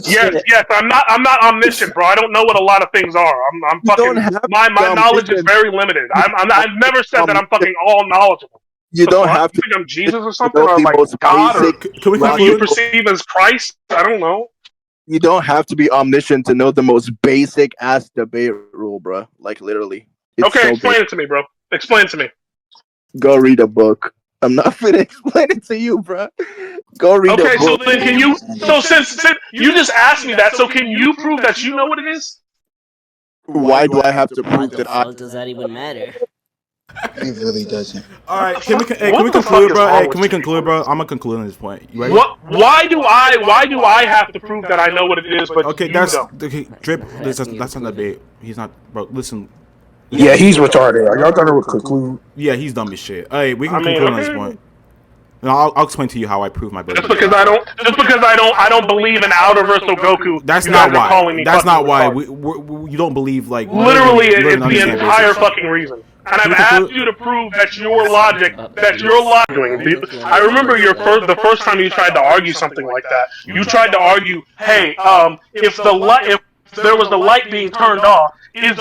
Yes. I'm not omniscient, bro. I don't know what a lot of things are. I'm fucking. My knowledge is very limited. I've never said that I'm fucking all knowledgeable. You don't have to. Think I'm Jesus or something, or like God, or can we you perceive as Christ? I don't know. You don't have to be omniscient to know the most basic ass debate rule, bro. Like literally. It's Okay, so explain basic. it to me, bro. Explain it to me. Go read a book. I'm not finna explain it to you, bro. Go read a book. Okay, so then can you? So since you just asked me that, so can you prove that you know what it is? Why do I have to prove that I? Does that even matter? It really doesn't. All right, can we What conclude, the fuck is bro? wrong Hey, with can we you conclude, bro? I'm gonna conclude on this point. You ready? What? Why do I have to prove that I know what it is? But Okay, you that's don't? okay. Drip. That's not a debate. He's not, bro. Listen. Yeah, he's retarded. Are y'all gonna conclude? Yeah, he's dumb as shit. Hey, we can I mean, conclude on this okay. point. No, I'll explain to you how I prove my Just ability. because I don't believe in outerversal Goku. That's you not guys are why. calling me That's not fucking why. retarded. You don't believe like Literally, you don't it's the understand entire basics. fucking reason. And I've Can we asked conclude? you to prove that your logic. I remember the first time you tried to argue something like that. You tried to argue, hey, if there was the light being turned off, is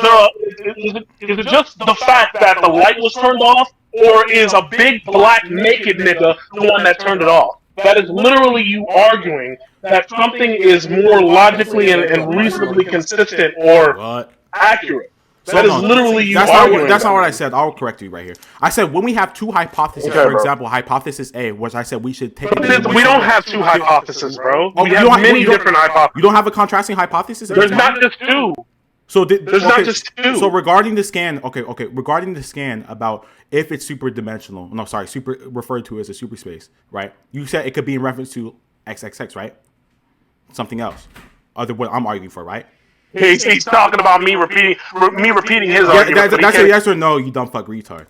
it just the fact that the light was turned off, or is a big black naked nigga the one that turned it off? That is literally you arguing that something is more logically and reasonably consistent or accurate. That is literally you arguing. That's not what I said. I'll correct you right here. I said when we have two hypotheses, for example, hypothesis A, which I said we should take. We don't have two hypotheses, bro. We have many different hypotheses. You don't have a contrasting hypothesis? There's not just two. So there's not just two. So regarding the scan, regarding the scan about if it's super referred to as a super space, right? You said it could be in reference to XXX, right? Something else, other what I'm arguing for, right? He's talking about me repeating his argument. That's a yes or no, you dumb fuck retard.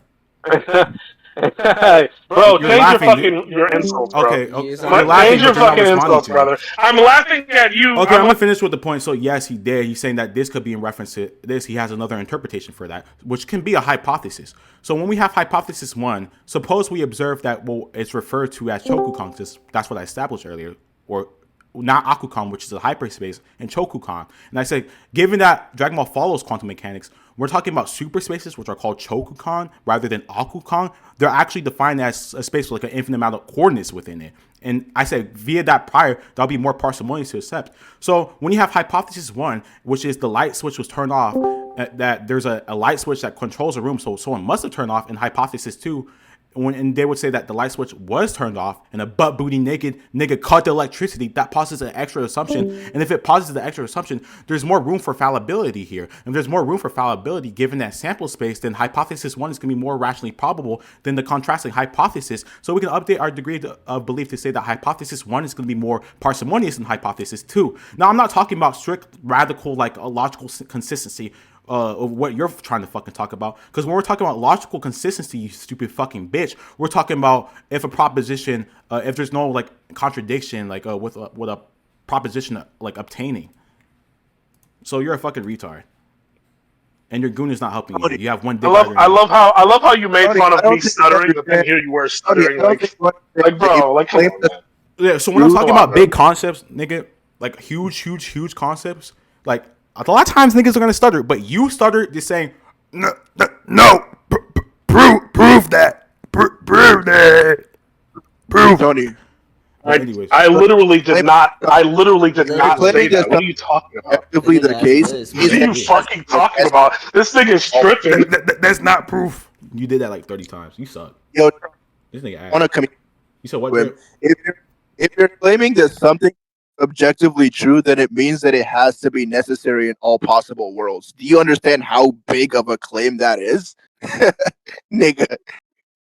Bro, You're change laughing. your insults, bro. Okay, You're you're laughing, Change your but you're not fucking responding insults, to me. brother. I'm laughing at you. Okay, I'm gonna finish with the point. So yes, he did. He's saying that this could be in reference to this. He has another interpretation for that, which can be a hypothesis. So when we have hypothesis 1, suppose we observe that it's referred to as Chokukan. That's what I established earlier, or not Akukan, which is a hyperspace, and Chokukan. And I said, given that Dragon Ball follows quantum mechanics, we're talking about superspaces, which are called Chokukan rather than Akukan. They're actually defined as a space with like an infinite amount of coordinates within it. And I said, via that prior, that'll be more parsimonious to accept. So when you have hypothesis 1, which is the light switch was turned off, that there's a light switch that controls a room, so someone must have turned off. In hypothesis 2, and they would say that the light switch was turned off and a butt booty naked nigga cut the electricity, that posits an extra assumption. And if it posits the extra assumption, there's more room for fallibility here. And there's more room for fallibility given that sample space, then hypothesis 1 is going to be more rationally probable than the contrasting hypothesis. So we can update our degree of belief to say that hypothesis 1 is going to be more parsimonious than hypothesis 2. Now, I'm not talking about strict, radical, like a logical consistency of what you're trying to fucking talk about. Because when we're talking about logical consistency, you stupid fucking bitch, we're talking about if a proposition, if there's no like contradiction, like with a proposition like obtaining. So you're a fucking retard, and your goon is not helping you. You have one. I love how you made fun of me stuttering, but then here you were stuttering like bro, like come on, man. Yeah. So when I'm talking about big concepts, nigga, like huge concepts, like. A lot of times niggas are gonna stutter, but you stutter just saying no, prove that, prove that, prove. Tony. I literally did not. I literally did not say that. What are you talking about? Effectively, the case. What are you fucking talking about? This thing is tripping. That's not proof. You did that like 30 times. You suck. Yo, this nigga. I want to come. You said what? If you're claiming that something objectively true, then it means that it has to be necessary in all possible worlds. Do you understand how big of a claim that is? Nigga,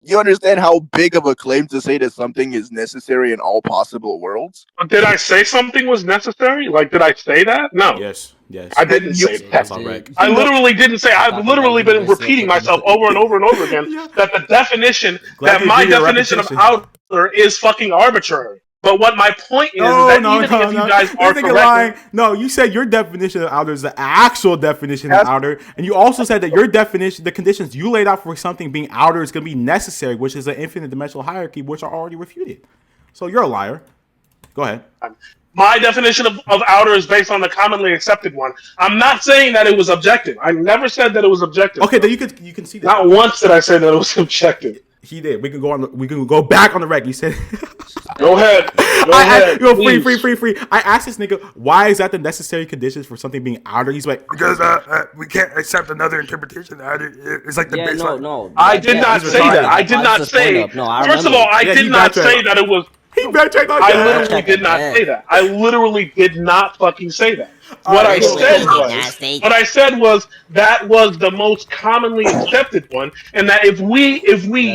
you understand how big of a claim to say that something is necessary in all possible worlds? Did I say something was necessary? Like, did I say that? No. Yes. I didn't say that. I literally didn't say. I've literally been repeating myself over and over and over again that the definition, that my definition of outer is fucking arbitrary. But what my point is that even if you guys are correct, no, you said your definition of outer is the actual definition of outer, and you also said that your definition, the conditions you laid out for something being outer, is going to be necessary, which is an infinite dimensional hierarchy, which are already refuted. So you're a liar. Go ahead. My definition of outer is based on the commonly accepted one. I'm not saying that it was objective. I never said that it was objective. Okay, then you can see that. Not once did I say that it was objective. He did. We can go back on the rec. You said. Go ahead. Free. I asked this nigga, why is that the necessary conditions for something being outer? He's like, because we can't accept another interpretation. It's like the baseline. No. I did not say that. I did not say. First of all, I did not say that it was. He backtracked on that. I literally did not say that. I literally did not fucking say that. What I said was that was the most commonly accepted one, and that if we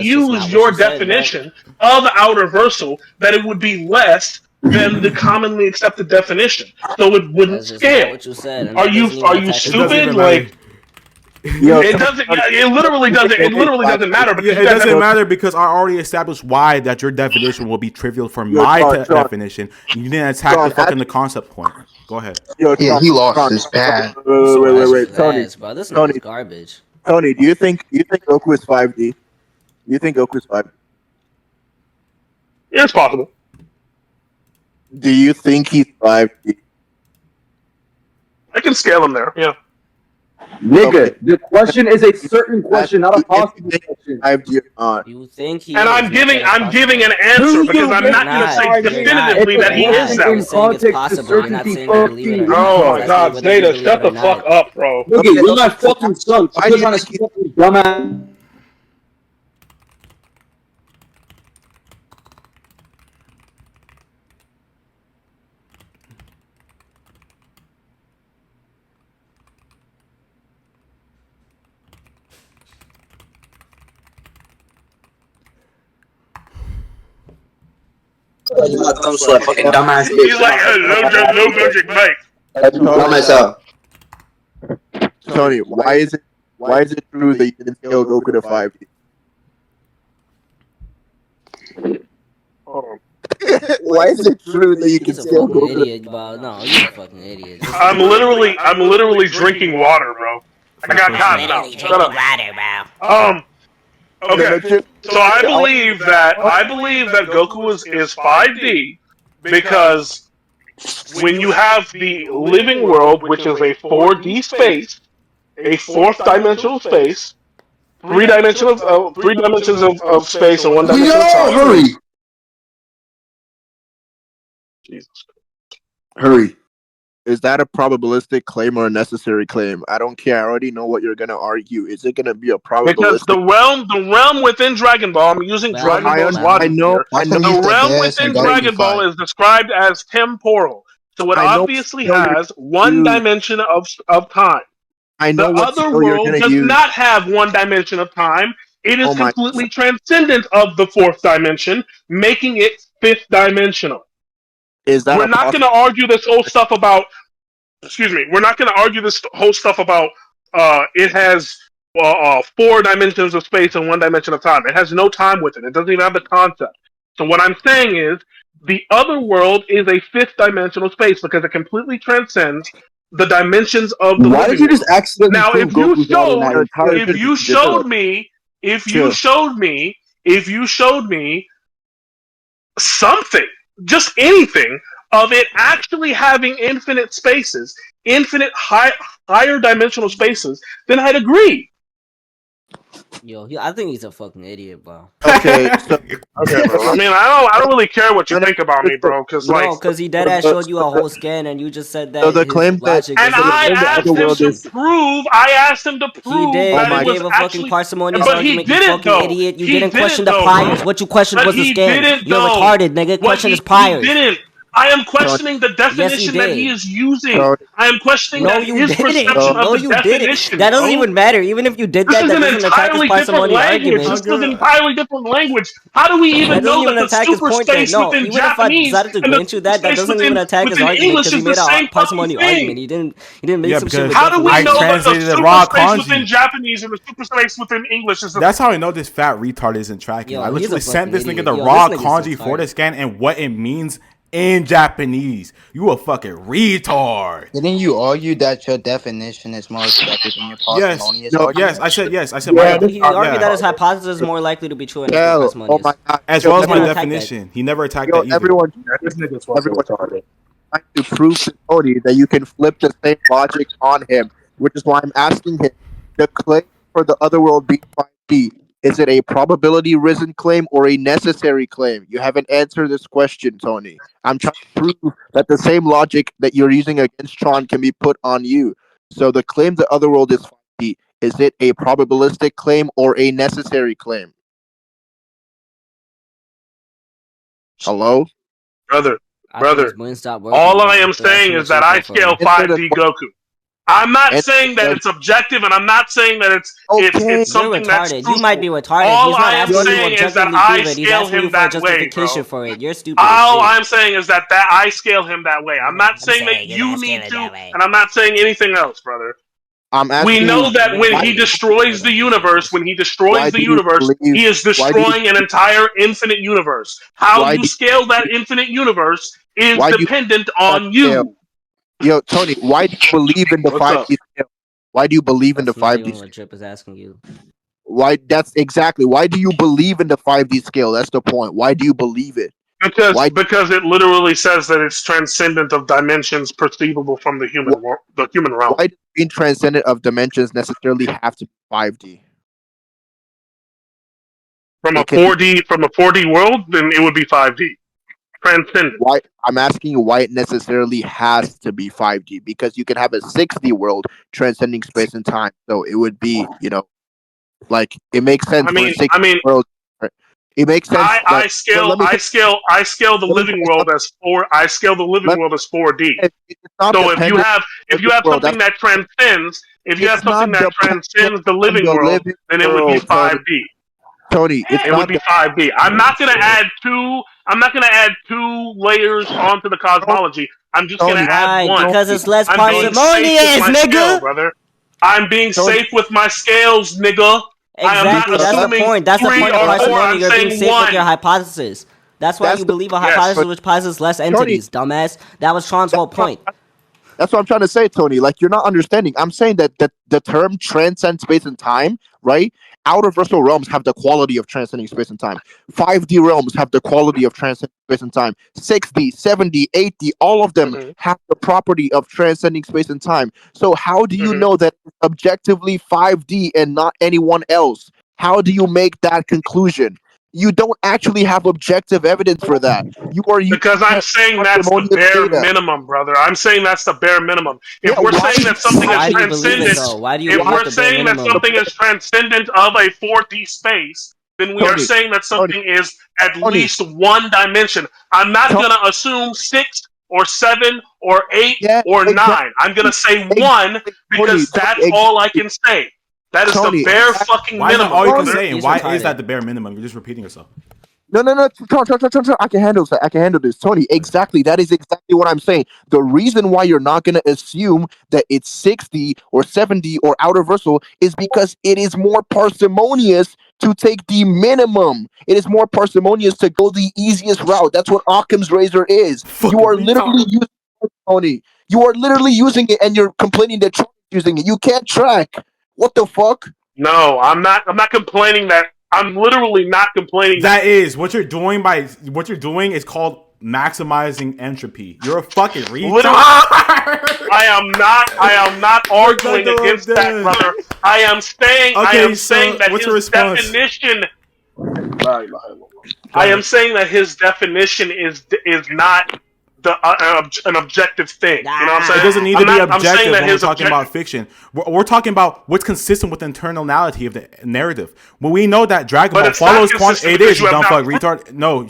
use your definition of outerversal, that it would be less than the commonly accepted definition, so it wouldn't scale. What you said. Are you stupid? Like. It doesn't. It literally doesn't. It literally doesn't matter. It doesn't matter because I already established why that your definition will be trivial for my definition. You didn't attack the concept point. Go ahead. Yeah, he lost this bad. Wait, Tony. Bro, this is garbage. Tony, do you think Goku is 5D? Do you think Goku is 5D? Yeah, it's possible. Do you think he's 5D? I can scale him there. Yeah. Nigga, the question is a certain question, not a possible question. You think he? And I'm giving an answer because I'm not going to say definitively that he is that. Oh my God, Zeta, shut the fuck up, bro. Nigga, you're my fucking son. I'm trying to speak up, you dumbass. Fucking dumbass bitch. He's like, no Gojek Mike. Dumbass out. Tony, why is it true that you didn't scale Goku to 5D? Why is it true that you can He's a still fucking go to the... idiot, bro. No, he's a fucking idiot. I'm literally drinking water, bro. I got cotton now. Shut up. Okay. So I believe that Goku is 5D because when you have the living world, which is a 4D space, a fourth dimensional space, three dimensions of space and one dimension of time. Hurry! Jesus. Hurry. Is that a probabilistic claim or a necessary claim? I don't care. I already know what you're gonna argue. Is it gonna be a probabilistic? Because the realm within Dragon Ball, I'm using Dragon Ball's logic here. The realm within Dragon Ball is described as temporal. So it obviously has one dimension of time. I know the other world does not have one dimension of time. It is completely transcendent of the fourth dimension, making it fifth dimensional. We're not going to argue this whole stuff about. Excuse me. We're not going to argue this whole stuff about. It has 4 dimensions of space and 1 dimension of time. It has no time with it. It doesn't even have the concept. So what I'm saying is, the other world is a fifth dimensional space because it completely transcends the dimensions of the. Why did you just accidentally? Now, if you showed me something, just anything of it actually having infinite spaces, infinite higher dimensional spaces, then I'd agree. Yo, I think he's a fucking idiot, bro. Okay, bro. I mean, I don't really care what you think about me, bro. Because he deadass showed you a whole scan, and you just said that. So the claim that, and I asked him to prove. He did. That he gave a fucking parsimonious argument. You fucking idiot. You didn't question the priors. What you questioned was the scan. You're retarded, nigga. Question his priors. He didn't. I am questioning the definition that he is using. I am questioning his perception of the definition. That doesn't even matter. Even if you did that, that doesn't attack his parsimony argument. This is an entirely different language. How do we even know that the super space within Japanese and that doesn't even attack his argument because he made a parsimony argument. He didn't make some shit. How do we know that the super space within Japanese and the super space within English is? That's how I know this fat retard isn't tracking. I literally sent this nigga the raw kanji for the scan and what it means in Japanese. You a fucking retard. Didn't you argue that your definition is more effective than your parsimonious argument? Yes, I said yes. He argued that his hypothesis is more likely to be true than his parsimonious. Oh my God. As well as my definition. He never attacked that either. Everyone trying to prove to Tony that you can flip the same logic on him, which is why I'm asking him the claim for the other world being 5D. Is it a probability risen claim or a necessary claim? You haven't answered this question, Tony. I'm trying to prove that the same logic that you're using against Tron can be put on you. So the claim the other world is 5D, is it a probabilistic claim or a necessary claim? Hello? Brother, all I am saying is that I scale 5D Goku. I'm not saying that it's objective, and I'm not saying that it's something that's truthful. You might be retarded. All I am saying is that I scale him that way, bro. For it. You're stupid. All I'm saying is that I scale him that way. I'm not saying that you need to, and I'm not saying anything else, brother. We know that when he destroys the universe, he is destroying an entire infinite universe. How you scale that infinite universe is dependent on you. Yo, Tony, why do you believe in the 5D scale? Why do you believe in the 5D scale? What Trip is asking you. Why? That's exactly. Why do you believe in the 5D scale? That's the point. Why do you believe it? Because it literally says that it's transcendent of dimensions perceivable from the human realm. Why does being transcendent of dimensions necessarily have to be 5D? From a 4D world, then it would be 5D. Transcendent. Why? I'm asking you why it necessarily has to be 5D, because you can have a 6D world transcending space and time, so it would be, like it makes sense. World. It makes sense. I scale the living world as 4. I scale the living world as 4D. So if you have something that transcends, the living world, then it would be 5D. Tony, it would be 5D. I'm not gonna add two layers onto the cosmology. I'm just gonna add one because it's less parsimonious, nigga. Brother, I'm being safe with my scales, nigga. Exactly, that's the point. That's the point of parsimony. You're being safe with your hypothesis. That's why you believe a hypothesis which possesses less entities, dumbass. That was Tron's whole point. That's what I'm trying to say, Tony. Like, you're not understanding. I'm saying that the term transcends space and time, right? Outerversal realms have the quality of transcending space and time. 5D realms have the quality of transcending space and time. 6D, 7D, 8D, all of them have the property of transcending space and time. So how do you know that it's objectively 5D and not anyone else? How do you make that conclusion? You don't actually have objective evidence for that. Because I'm saying that's the bare minimum, brother. I'm saying that's the bare minimum. If we're saying that something is transcendent, if we're saying that something is transcendent of a 4D space, then we are saying that something is at least one dimension. I'm not going to assume 6 or 7 or 8 or 9. I'm going to say 1 because that's all I can say. That is the bare fucking minimum. All you can say, and why is that the bare minimum? You're just repeating yourself. No. Tron, I can handle this. I can handle this. Tony, exactly. That is exactly what I'm saying. The reason why you're not going to assume that it's 6D or 7D or outerversal is because it is more parsimonious to take the minimum. It is more parsimonious to go the easiest route. That's what Occam's razor is. You are literally using it, Tony. You are literally using it, and you're complaining that Tron is using it. You can't track. What the fuck? No, I'm not complaining that. I'm literally not complaining. That is what you're doing is called maximizing entropy. You're a fucking retard. I am not arguing against that, brother. I am saying that his definition. I am saying that his definition is not an objective thing. You know what I'm saying? It doesn't need to be objective when we're talking about fiction. We're talking about what's consistent with the internality of the narrative. When we know that Dragon Ball follows quantum, it is, you dumb fuck retard. No,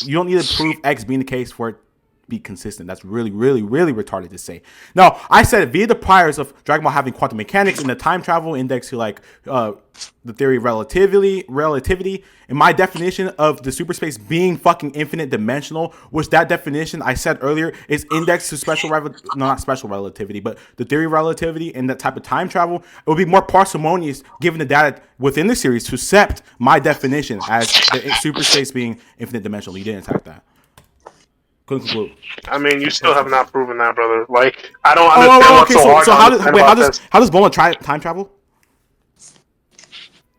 you don't need to prove X being the case for it to be consistent. That's really, really, really retarded to say. No, I said via the priors of Dragon Ball having quantum mechanics and the time travel index to like the theory of relativity, and my definition of the super space being fucking infinite dimensional, which that definition I said earlier is indexed to not special relativity, but the theory of relativity and that type of time travel. It would be more parsimonious given the data within the series to accept my definition as the super space being infinite dimensional. You didn't attack that. Couldn't conclude. I mean, you still have not proven that, brother. Like, I don't understand what's so hard. So how does Bulma time travel?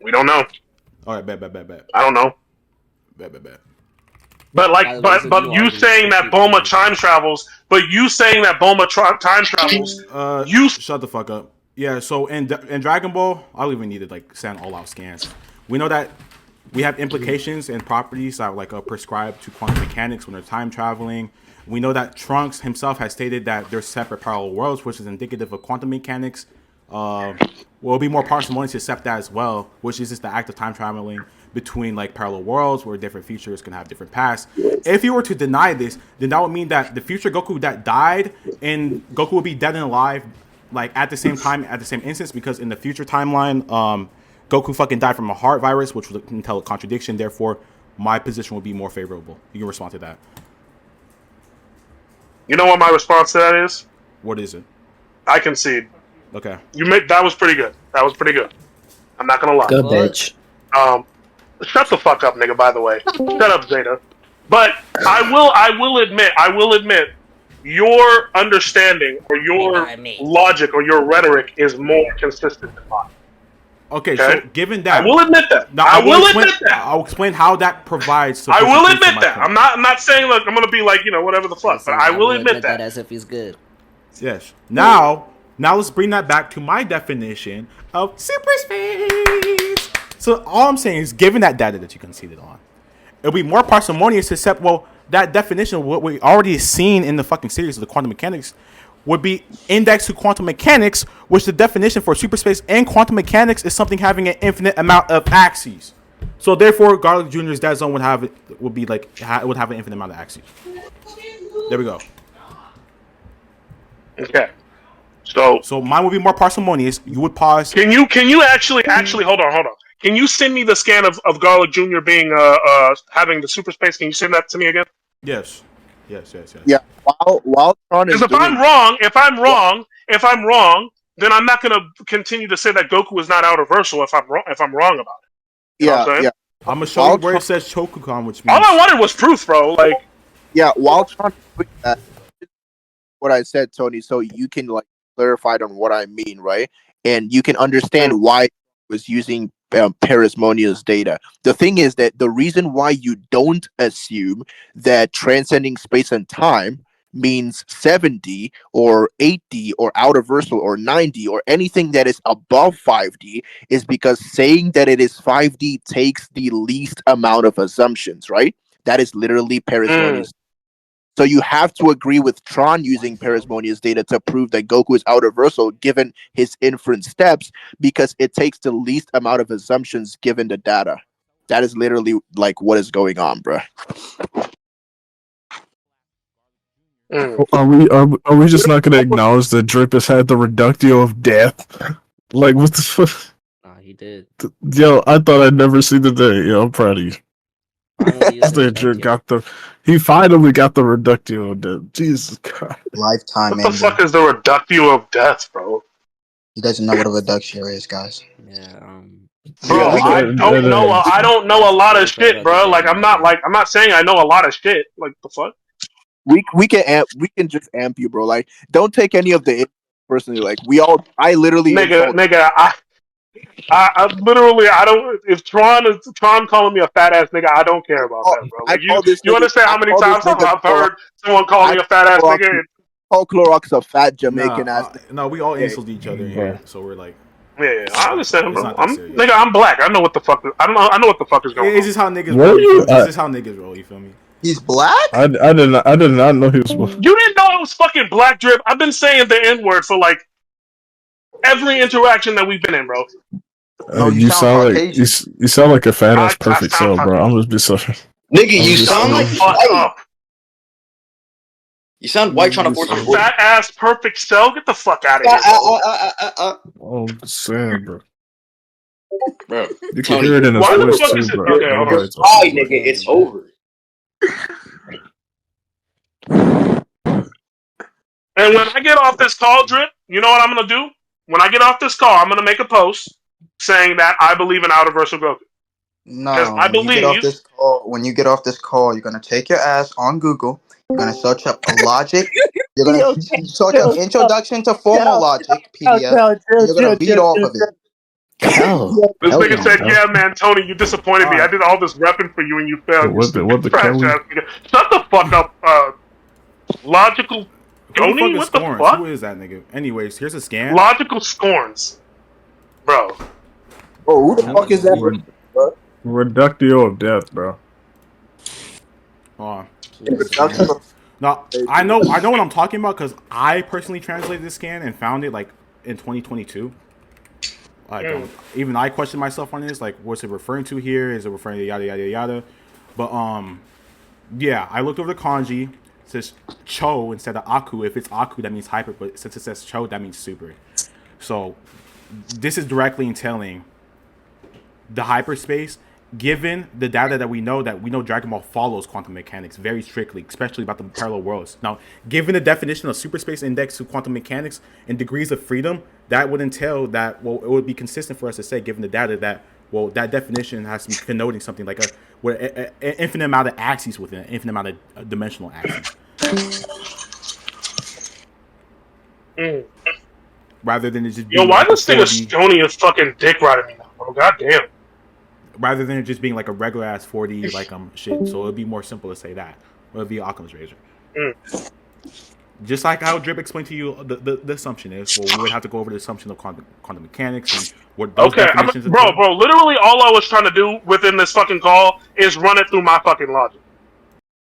We don't know. All right, bet. I don't know. Bet. But like, but you saying that Bulma time travels, time travels. You shut the fuck up. Yeah. So in Dragon Ball, I don't even need to like send all out scans. We know that we have implications and properties that are like prescribed to quantum mechanics when they're time traveling. We know that Trunks himself has stated that there's separate parallel worlds, which is indicative of quantum mechanics. It'll be more parsimonious to accept that as well, which is just the act of time traveling between like parallel worlds where different features can have different paths. If you were to deny this, then that would mean that the future Goku that died and Goku would be dead and alive like at the same time, at the same instance, because in the future timeline, Goku fucking died from a heart virus, which would entail a contradiction. Therefore, my position would be more favorable. You can respond to that. You know what my response to that is? What is it? I concede. Okay. That was pretty good. I'm not gonna lie. Good bitch. Shut the fuck up, nigga. By the way, shut up, Zeta. But I will admit, your understanding or your logic or your rhetoric is more consistent than mine. Okay, so given that, I will admit that. I'll explain how that provides. I will admit that. I'm not saying like I'm gonna be like whatever the fuck, but I will admit that as if he's good. Yes. Now let's bring that back to my definition of super space. So all I'm saying is, given that data that you conceded on, it'll be more parsimonious to accept, that definition of what we already seen in the fucking series of the quantum mechanics would be indexed to quantum mechanics, which the definition for super space and quantum mechanics is something having an infinite amount of axes. So therefore, Garlic Jr.'s dead zone would have an infinite amount of axes. There we go. Okay. So mine would be more parsimonious. You would pause. Can you actually hold on? Can you send me the scan of Garlic Jr. being having the super space? Can you send that to me again? Yes. Yeah. While Tron is if I'm wrong, then I'm not gonna continue to say that Goku is not outerversal if I'm wrong about it. You know what I'm saying? I'm gonna show you where it says Chokukan, which means all I wanted was proof, bro. Like, yeah, while trying to put that, what I said, Tony, so you can like clarify on what I mean, right? And you can understand why I was using Parsimony's data. The thing is that the reason why you don't assume that transcending space and time means 7D or 8D or outerversal or 9D or anything that is above 5D is because saying that it is 5D takes the least amount of assumptions, right? That is literally Parsimony's. So you have to agree with Tron using Parsimony's data to prove that Goku is outerversal given his inference steps because it takes the least amount of assumptions given the data. That is literally like what is going on, bro. Are we just not gonna acknowledge that Drip has had the reductio of death? Like what the fuck? Nah, he did. Yo, I thought I'd never see the day. Yo, I'm proud of you. He finally got the reductio of death. Jesus Christ. Lifetime what the fuck is the reductio of death, bro? He doesn't know what a reductio is, guys. Yeah. Bro, I don't know a lot of shit, bro. Like I'm not saying I know a lot of shit. Like the fuck. We can just amp you, bro. Like don't take any of the personally. Like I literally nigga, I literally I don't. If Tron calling me a fat ass nigga, I don't care about that, bro. Like you understand how many times I've heard someone call me a fat ass nigga? Call Clorox a fat Jamaican ass. No, we all insult each other here, so we're like. Yeah, I understand, bro. I'm black. I know what the fuck. I know what the fuck is going on. Is this how niggas roll? Is this how niggas roll? You feel me? He's black? I did not know he was black. You didn't know it was fucking black, Drip? I've been saying the N-word for like every interaction that we've been in, bro. You sound like a fat ass perfect cell, bro. I'm just be sorry. Nigga, you sound like white. You sound white trying to force a fat ass perfect cell. Get the fuck out of here, bro. Oh, I'm saying, bro. Bro, you can hear it in his voice too, bro. Okay, alright, nigga, it's over. And when I get off this call, Drip, you know what I'm gonna do? When I get off this call, I'm gonna make a post saying that I believe in outerversal Goku. No, when you get off this call, you're gonna take your ass on Google. You're gonna search up logic. You're gonna search up Introduction to Formal Logic PDF. You're gonna read off of it. This nigga said, "Yeah, man, Tony, you disappointed me. I did all this repping for you and you failed. What the Shut the fuck up, logical." Tony, what the fuck? Who is that nigga? Anyways, here's a scan. Logical scorns, bro. Oh, who the fuck is that, bro? Reductio of death, bro. No, I know what I'm talking about because I personally translated this scan and found it like in 2022. Like even I questioned myself on this. Like, what's it referring to here? Is it referring to yada yada yada? But yeah, I looked over the kanji. It says Cho instead of Aku. If it's Aku, that means hyper. But since it says Cho, that means super. So this is directly entailing the hyperspace. Given the data that we know Dragon Ball follows quantum mechanics very strictly, especially about the parallel worlds. Now, given the definition of superspace index to quantum mechanics and degrees of freedom, that would entail that, well, it would be consistent for us to say, given the data, that, well, that definition has to be connoting something like an infinite amount of axes within an infinite amount of dimensional axes. Rather than it just being why this thing is Tony is fucking dick riding me now, bro? Goddamn. Rather than it just being like a regular ass 4D like shit, so it'd be more simple to say that. Or it'd be Occam's razor. Just like how Drip explained to you, the assumption is, well, we would have to go over the assumption of quantum mechanics and what those definitions. Bro, literally all I was trying to do within this fucking call is run it through my fucking logic.